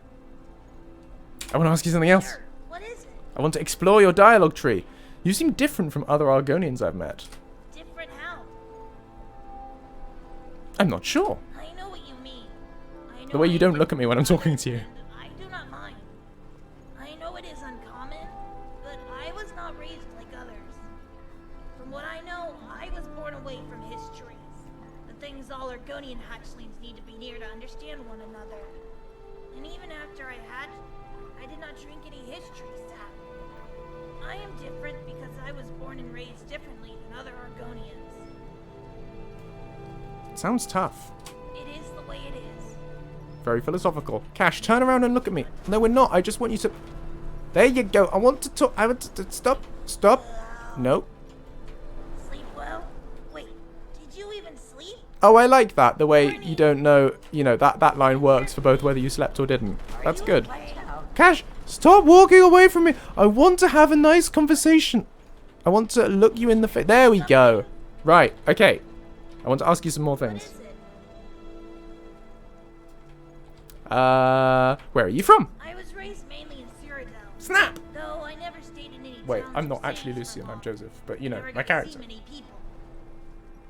I want to ask you something else. Sure. What is it? I want to explore your dialogue tree. You seem different from other Argonians I've met. Different how? I'm not sure. I know what you mean. I know The way I you don't am look at me when I'm talking to you. I do not mind. I know it is uncommon, but I was not raised like others. From what I know, I was born away from histories. The things all Argonian hatchlings need to be near to understand one another. And even after I hatched, I did not drink any history sap. I am different because I was born and raised differently than other Argonians. Sounds tough. It is the way it is. Very philosophical. Khash, turn around and look at me. No, we're not. I just want you to... There you go. I want to talk... I want to... Stop. Stop. No. Sleep well? Wait, did you even sleep? Oh, I like that. The way you don't know... You know, that line works for both whether you slept or didn't. That's good. Khash, stop walking away from me. I want to have a nice conversation. I want to look you in the face. There we go. Right. Okay. I want to ask you some more things. Where are you from? I was raised mainly in Cyrodiil. Snap! Though I never stayed in any Wait, towns I'm or not actually cities for Lucien. I'm long. Joseph. But, you know, Never my got to see character. many people.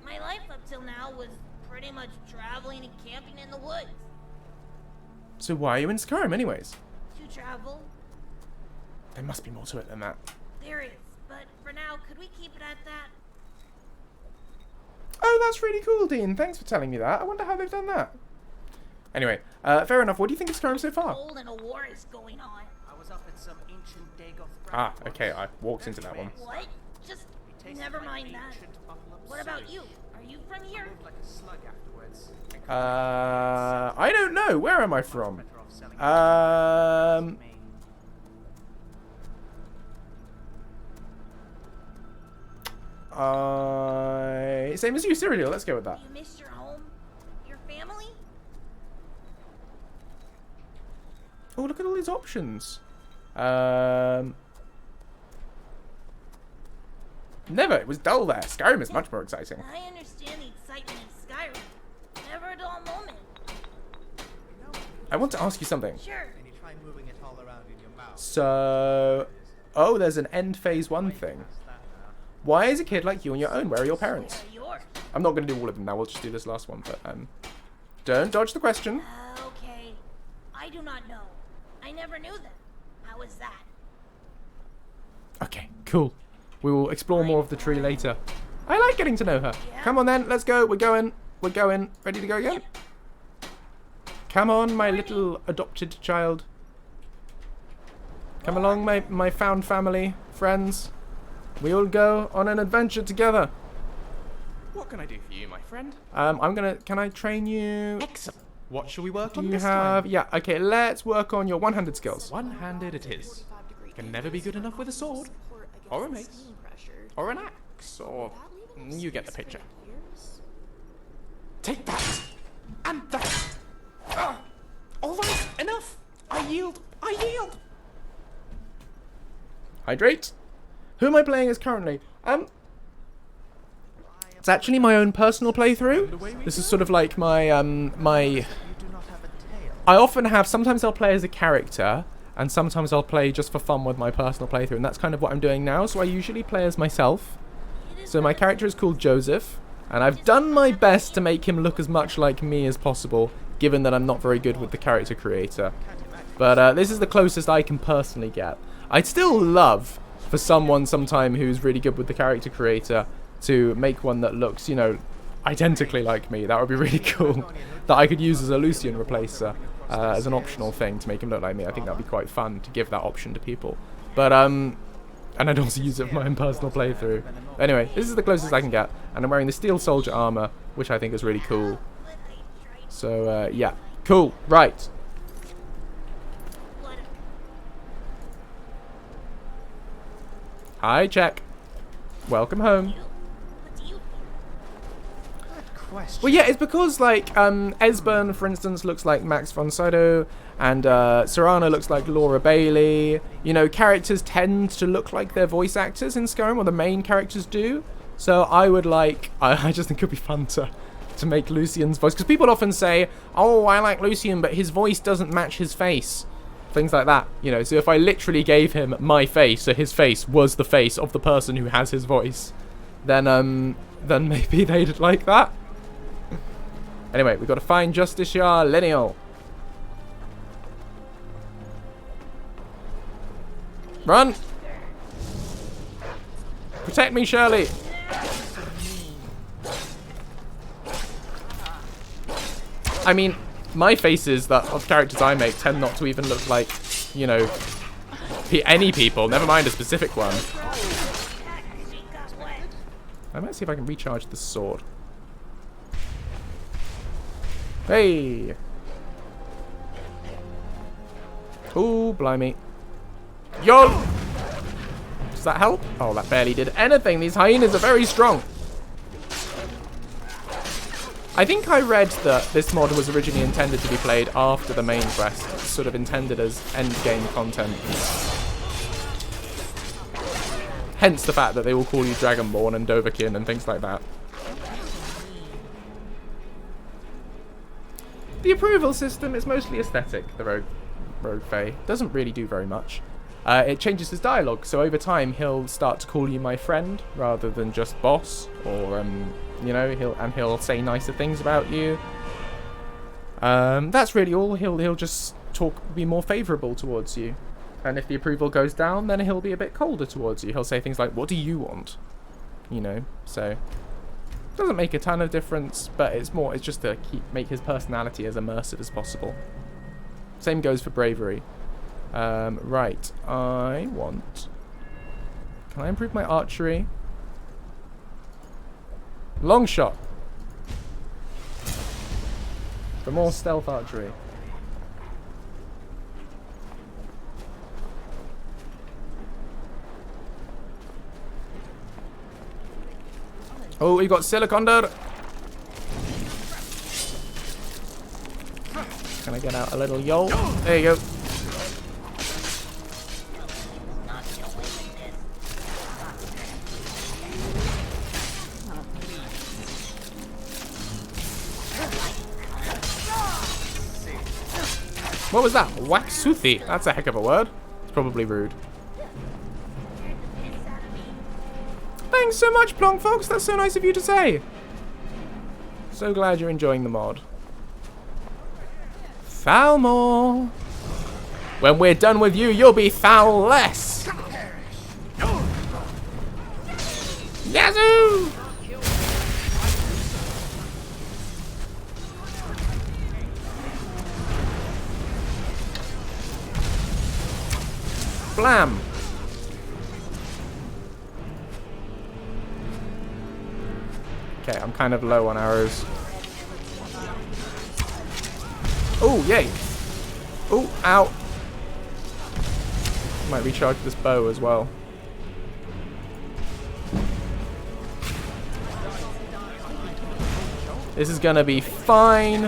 My life up till now was pretty much traveling and camping in the woods. So why are you in Skyrim anyways? To travel, There must be more to it than that. there is. But for now, could we keep it at that? Oh, that's really cool, Dean. Thanks for telling me that. I wonder how they've done that. Anyway, fair enough. What do you think of Skyrim so far? Cold and a war is going on. I was up at some ancient Dagoth. Ah, okay. I walked into that one. What? Just never mind that. What about you? Are you from here? Like a slug afterwards. I don't know. Where am I from? Same as you, Cyrodiil. Let's go with that. You miss your home? Your family? Oh, look at all these options. Never. It was dull there. Skyrim is much more exciting. I understand the excitement of Skyrim. Never a dull moment. I want to ask you something. Sure. So, oh, there's an end phase 1 thing. Why is a kid like you on your own? Where are your parents? I'm not going to do all of them now. We'll just do this last one. But don't dodge the question. Okay. I do not know. I never knew them. How is that? Okay, cool. We will explore more of the tree later. I like getting to know her. Yeah. Come on then, let's go. We're going. We're going. Ready to go again? Come on, my little adopted child. Come along, my found family, friends. We all go on an adventure together. What can I do for you, my friend? Can I train you? Excellent. What shall we work Do on you this have, time? yeah, okay, let's work on your one-handed skills. One-handed it is. Can never be good enough with a sword, or a mace, or an axe, or... You get the picture. Take that! And that! Alright, enough! I yield! I yield! Hydrate. Who am I playing as currently? It's actually my own personal playthrough. This is sort of like my, I often have, sometimes I'll play as a character, and sometimes I'll play just for fun with my personal playthrough, and that's kind of what I'm doing now, so I usually play as myself. So my character is called Joseph, and I've done my best to make him look as much like me as possible, given that I'm not very good with the character creator. But this is the closest I can personally get. I'd still love for someone sometime who's really good with the character creator to make one that looks, you know, identically like me. That would be really cool. That I could use as a Lucien replacer, as an optional thing to make him look like me. I think that'd be quite fun to give that option to people. But, and I'd also use it for my own personal playthrough. Anyway, this is the closest I can get. And I'm wearing the Steel Soldier armor, which I think is really cool. So, yeah. Cool. Right. Hi, check. Welcome home. Well, yeah, it's because, like, Esbern, for instance, looks like Max von Sydow, and Serana looks like Laura Bailey. You know, characters tend to look like their voice actors in Skyrim, or the main characters do. So I would like, I just think it would be fun to make Lucien's voice, because people often say, oh, I like Lucien, but his voice doesn't match his face. Things like that, you know. So if I literally gave him my face, so his face was the face of the person who has his voice, then maybe they'd like that. Anyway, we've got to find Justiciar Lineal. Run! Protect me, Shirley! I mean, my faces that of characters I make tend not to even look like, you know, any people, never mind a specific one. I might see if I can recharge the sword. Hey! Ooh, blimey. Yo! Does that help? Oh, that barely did anything. These hyenas are very strong. I think I read that this mod was originally intended to be played after the main quest. It's sort of intended as endgame content. Hence the fact that they will call you Dragonborn and Dovahkiin and things like that. The approval system is mostly aesthetic, the Rogue Fae. Doesn't really do very much. It changes his dialogue, so over time he'll start to call you my friend rather than just boss, or you know, he'll say nicer things about you. That's really all. He'll just be more favourable towards you, and if the approval goes down, then he'll be a bit colder towards you. He'll say things like, "What do you want?" You know, so doesn't make a ton of difference, but it's just to make his personality as immersive as possible. Same goes for bravery. Right, can I improve my archery? Long shot. For more stealth archery. Oh, we got Siliconder. Can I get out a little yo? There you go. What was that? Waxuthi. That's a heck of a word. It's probably rude. Thanks so much, Plonk Fox. That's so nice of you to say. So glad you're enjoying the mod. Foul more. When we're done with you, you'll be foul less. Yazoo! Blam! Okay, I'm kind of low on arrows. Oh, yay! Oh, ow! Might recharge this bow as well. This is gonna be fine.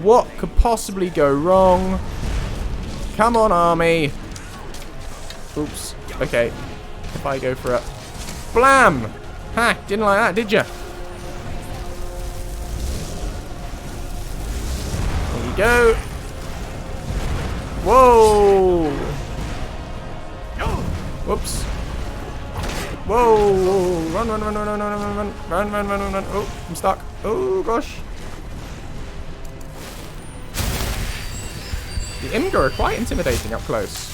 What could possibly go wrong? Come on, army! Oops. Okay. If I go for a blam! Ha! Didn't like that, did ya? There you go. Whoa! Whoops. Whoa! Run, run, run, run, run, run, run, run, run, run, run, run, run. Oh, I'm stuck. Oh gosh. The Imgur are quite intimidating up close.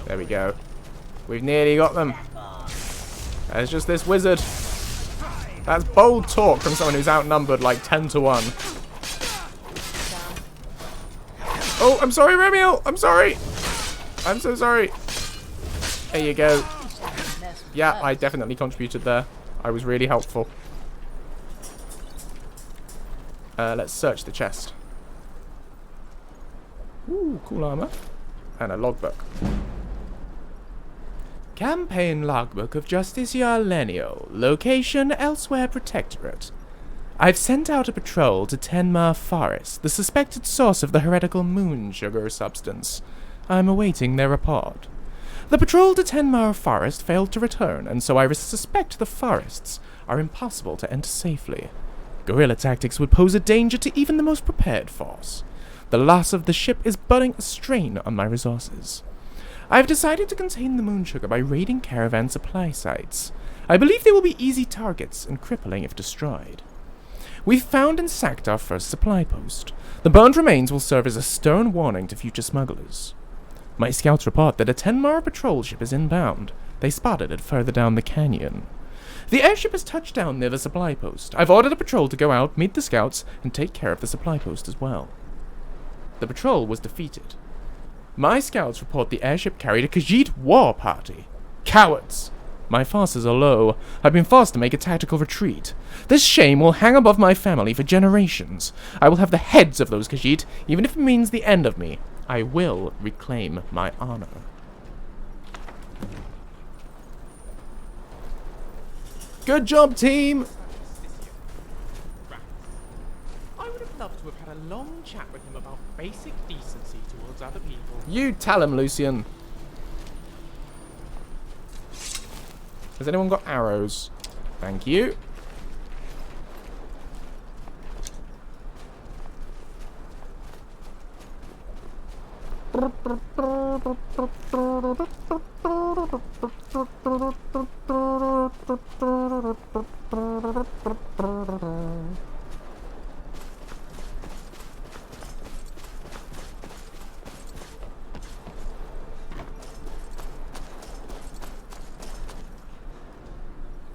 There we go. We've nearly got them. There's just this wizard. That's bold talk from someone who's outnumbered like 10 to 1. Oh, I'm sorry, Remiel. I'm sorry. I'm so sorry. There you go. Yeah, I definitely contributed there. I was really helpful. Let's search the chest. Ooh, cool armor. And a logbook. Campaign logbook of Justiciar Lenio. Location, Elsweyr Protectorate. I've sent out a patrol to Tenmar Forest, the suspected source of the heretical moon sugar substance. I'm awaiting their report. The patrol to Tenmar Forest failed to return, and so I suspect the forests are impossible to enter safely. Guerrilla tactics would pose a danger to even the most prepared force. The loss of the ship is putting a strain on my resources. I've decided to contain the moon sugar by raiding caravan supply sites. I believe they will be easy targets and crippling if destroyed. We've found and sacked our first supply post. The burned remains will serve as a stern warning to future smugglers. My scouts report that a Tenmar patrol ship is inbound. They spotted it further down the canyon. The airship has touched down near the supply post. I've ordered a patrol to go out, meet the scouts, and take care of the supply post as well. The patrol was defeated. My scouts report the airship carried a Khajiit war party. Cowards! My forces are low. I've been forced to make a tactical retreat. This shame will hang above my family for generations. I will have the heads of those Khajiit, even if it means the end of me. I will reclaim my honor. Good job, team! I would have loved to have had a long chat with him about basic decency towards other people. You tell him, Lucien. Has anyone got arrows? Thank you.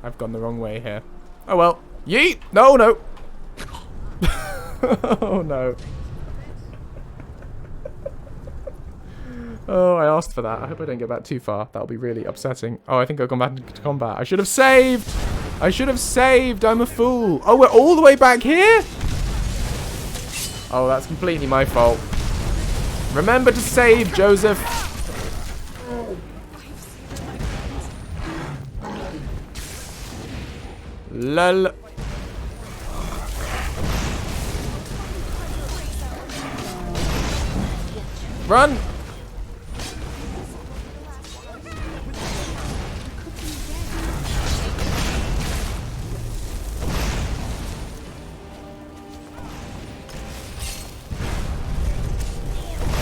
I've gone the wrong way here. Oh well. Yeet! No, no! Oh no. Oh, I asked for that. I hope I don't get back too far. That'll be really upsetting. Oh, I think I've gone back into combat. I should have saved! I should have saved! I'm a fool! Oh, we're all the way back here? Oh, that's completely my fault. Remember to save, Joseph! Lol. Run!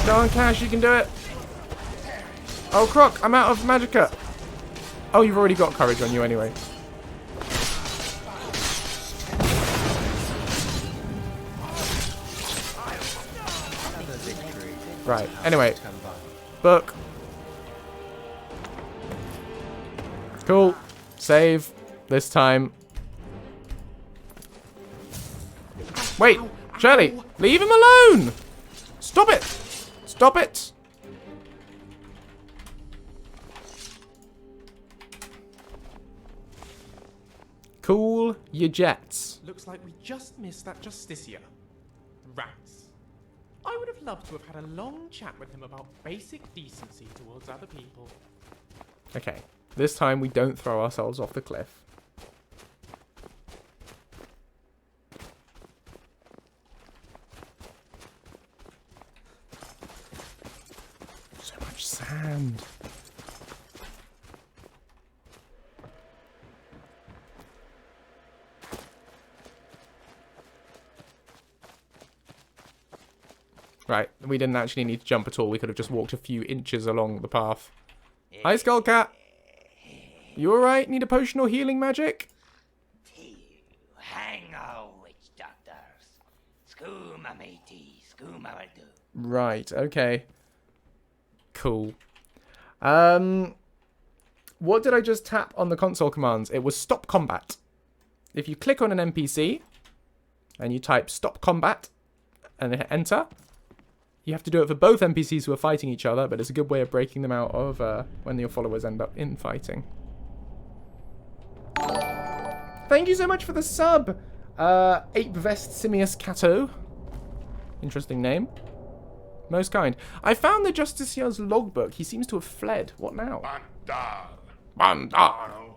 Go on, Khash, you can do it. Oh, Croc, I'm out of magicka. Oh, you've already got courage on you anyway. Right, anyway. Book. Cool. Save. This time. Wait, Shirley, leave him alone! Stop it! Stop it! Cool your jets. Looks like we just missed that Justicia. Rats. I would have loved to have had a long chat with him about basic decency towards other people. Okay, this time we don't throw ourselves off the cliff. So much sand. Right, we didn't actually need to jump at all. We could have just walked a few inches along the path. Hi, Skullcat. You alright? Need a potion or healing magic? Hang on, witch doctors. Skooma matey, skooma will do. Right, okay. Cool. What did I just tap on the console commands? It was stop combat. If you click on an NPC and you type stop combat and hit enter, you have to do it for both NPCs who are fighting each other, but it's a good way of breaking them out of when your followers end up infighting. Thank you so much for the sub, Ape Vest Simius Cato. Interesting name. Most kind. I found the Justiciar's logbook. He seems to have fled. What now? Bandar. Bandar. No.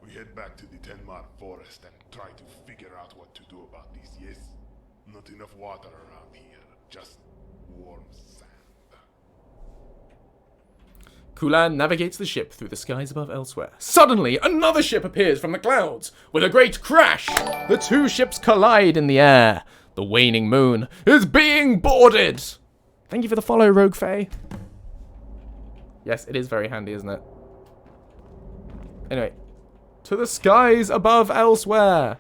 We head back to the Tenmar forest and try to figure out what to do about this, yes? Not enough water around here. Just warm sand. Kulan navigates the ship through the skies above Elsweyr. Suddenly, another ship appears from the clouds. With a great crash, the two ships collide in the air. The waning moon is being boarded. Thank you for the follow, Rogue Faye. Yes, it is very handy, isn't it? Anyway, to the skies above Elsweyr.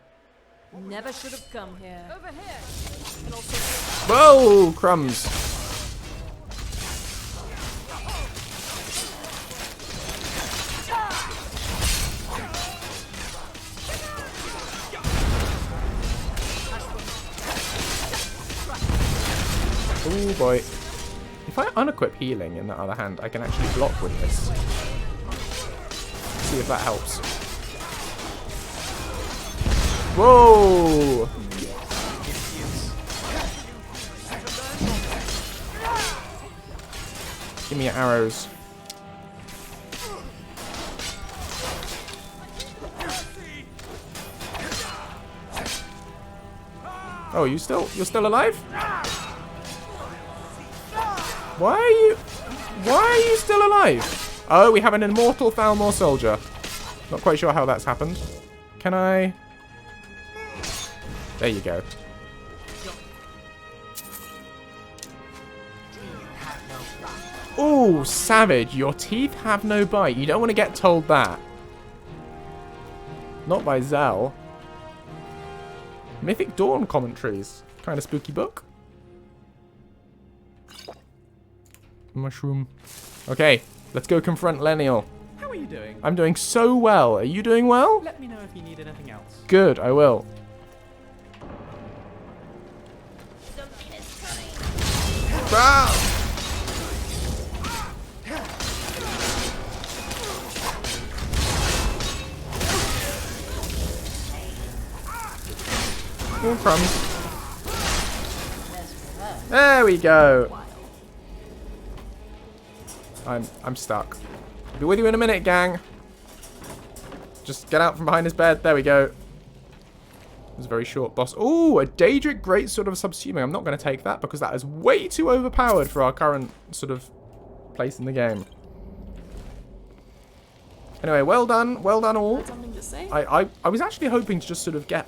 Never should have come here. Over here. Whoa, crumbs. Oh boy. If I unequip healing in the other hand, I can actually block with this. See if that helps. Whoa! Give me your arrows. Oh, you're still alive? Why are you still alive? Oh, we have an immortal Thalmor soldier. Not quite sure how that's happened. Can I? There you go. Ooh, savage. Your teeth have no bite. You don't want to get told that. Not by Zell. Mythic Dawn commentaries. Kind of spooky book. Mushroom. Okay, let's go confront Lenial. How are you doing? I'm doing so well. Are you doing well? Let me know if you need anything else. Good, I will. Something is coming. Ah! Oh, crumbs. There we go. I'm stuck. Be with you in a minute, gang. Just get out from behind his bed. There we go. It was a very short boss. Ooh, a Daedric Greatsword of Subsuming. I'm not going to take that because that is way too overpowered for our current sort of place in the game. Anyway, well done. Well done all. Something to say? I was actually hoping to just sort of get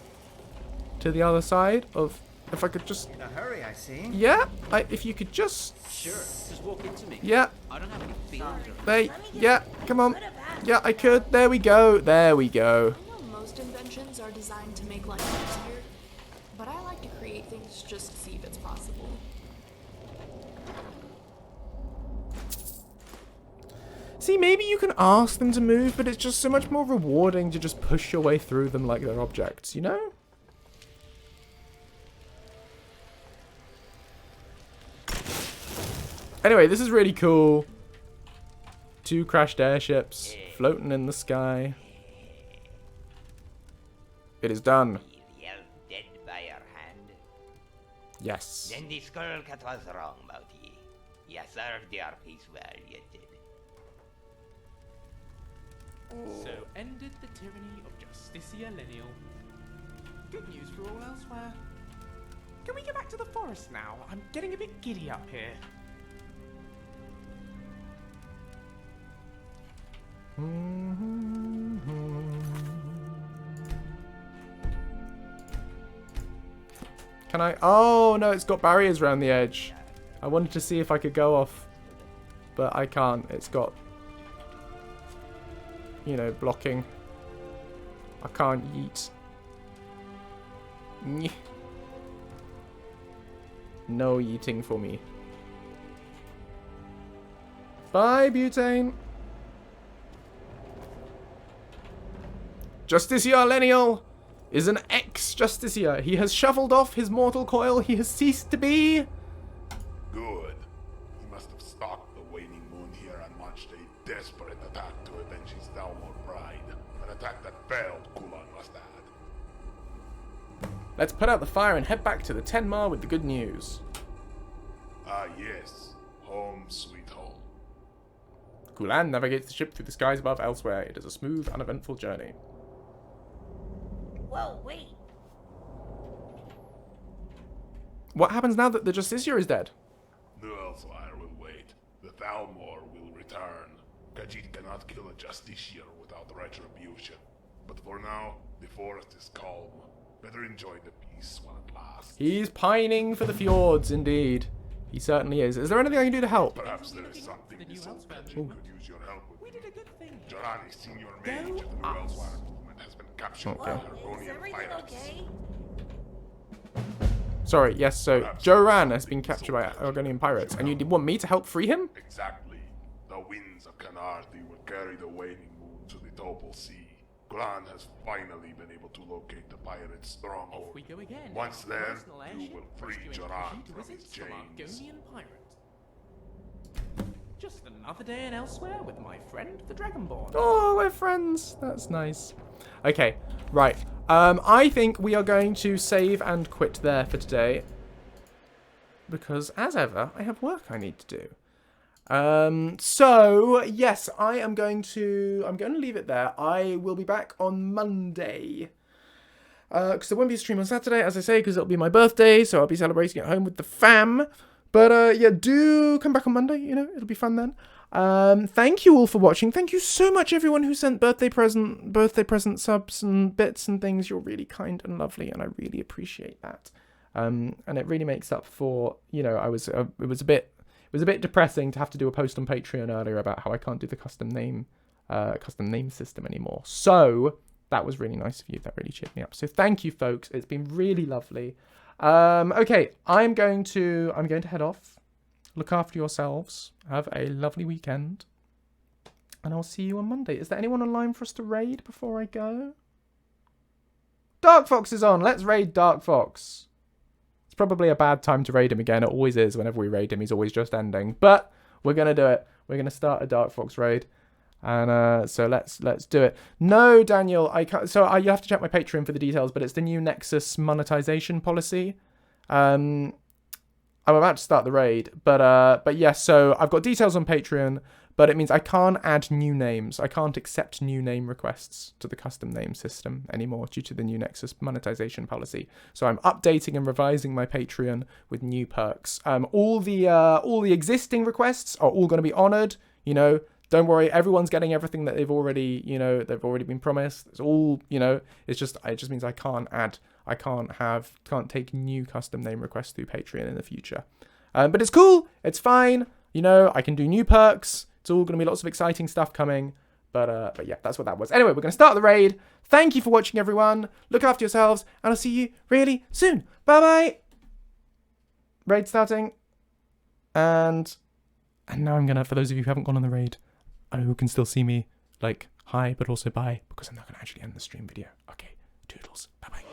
to the other side of... If I could just... In a hurry, I see. Yeah, if you could just... Sure, just walk into me. Yeah. I don't have any feelings. They... Yeah, come on. Yeah, I could. There we go. There we go. I know most inventions are designed to make life easier, but I like to create things just to see if it's possible. See, maybe you can ask them to move, but it's just so much more rewarding to just push your way through them like they're objects, you know? Anyway, this is really cool. 2 crashed airships floating in the sky. It is done. The elf dead by your hand. Yes. Then the Skullcat was wrong about ye. Ye served your peace well, ye did. So ended the tyranny of Justicia Lineal. Good news for all Elsweyr. Can we get back to the forest now? I'm getting a bit giddy up here. Can I? Oh no, it's got barriers around the edge. I wanted to see if I could go off, but I can't. It's got, you know, blocking. I can't yeet. Nyeh. No yeeting for me. Bye, butane. Justicia Lineal is an ex-Justicia. He has shuffled off his mortal coil. He has ceased to be. Good. He must have stalked the waning moon here and launched a desperate attack to avenge his Dalmor pride. An attack that failed, Kulan must add. Let's put out the fire and head back to the Tenmar with the good news. Ah yes, home sweet home. Kulan navigates the ship through the skies above Elsweyr. It is a smooth, uneventful journey. Whoa, wait. What happens now that the Justicia is dead? The Elsweyr will wait. The Thalmor will return. Khajiit cannot kill a Justicia without retribution. But for now, the forest is calm. Better enjoy the peace while it lasts. He's pining for the fjords, indeed. He certainly is. Is there anything I can do to help? Perhaps there is something this old Khajiit could use your help with. Jorani, senior mage of the New Elsweyr movement, has been captured by Argonian pirates. Okay? Sorry, yes, so Joran has been captured by Argonian pirates, and you want me to help free him? Exactly. The winds of Canarthi will carry the waning moon to the Topal Sea. Gran has finally been able to locate the pirate's stronghold. We go again. Once there, Personal you airship will free rescuing Joran Khajiit from his wizards from chains. Argonian pirate. Just another day in Elsweyr with my friend the Dragonborn. Oh, we're friends. That's nice. Okay, right. I think we are going to save and quit there for today. Because, as ever, I have work I need to do. So, yes, I'm going to leave it there. I will be back on Monday. Because there won't be a stream on Saturday, as I say, because it'll be my birthday, so I'll be celebrating at home with the fam. But, yeah, do come back on Monday, you know, it'll be fun then. Thank you all for watching. Thank you so much, everyone who sent birthday present subs and bits and things. You're really kind and lovely, and I really appreciate that. And it really makes up for, you know, it was a bit depressing to have to do a post on Patreon earlier about how I can't do the custom name system anymore. So that was really nice of you. That really cheered me up. So thank you, folks. It's been really lovely. Okay, I'm going to head off. Look after yourselves. Have a lovely weekend. And I'll see you on Monday. Is there anyone online for us to raid before I go? Dark Fox is on. Let's raid Dark Fox. It's probably a bad time to raid him again. It always is whenever we raid him. He's always just ending. But we're going to do it. We're going to start a Dark Fox raid. And so let's do it. No, Daniel, I can't. So you have to check my Patreon for the details, but it's the new Nexus monetization policy. I'm about to start the raid, but yes, so I've got details on Patreon, but it means I can't add new names. I can't accept new name requests to the custom name system anymore due to the new Nexus monetization policy. So I'm updating and revising my Patreon with new perks. All the existing requests are all going to be honored. You know, don't worry, everyone's getting everything that they've already been promised. It's all, you know, it just means I can't take new custom name requests through Patreon in the future. But it's cool. It's fine. You know, I can do new perks. It's all going to be lots of exciting stuff coming. But yeah, that's what that was. Anyway, we're going to start the raid. Thank you for watching, everyone. Look after yourselves, and I'll see you really soon. Bye-bye. Raid starting. And now I'm going to, for those of you who haven't gone on the raid, who can still see me, like, hi, but also bye, because I'm not going to actually end the stream video. Okay, toodles. Bye-bye.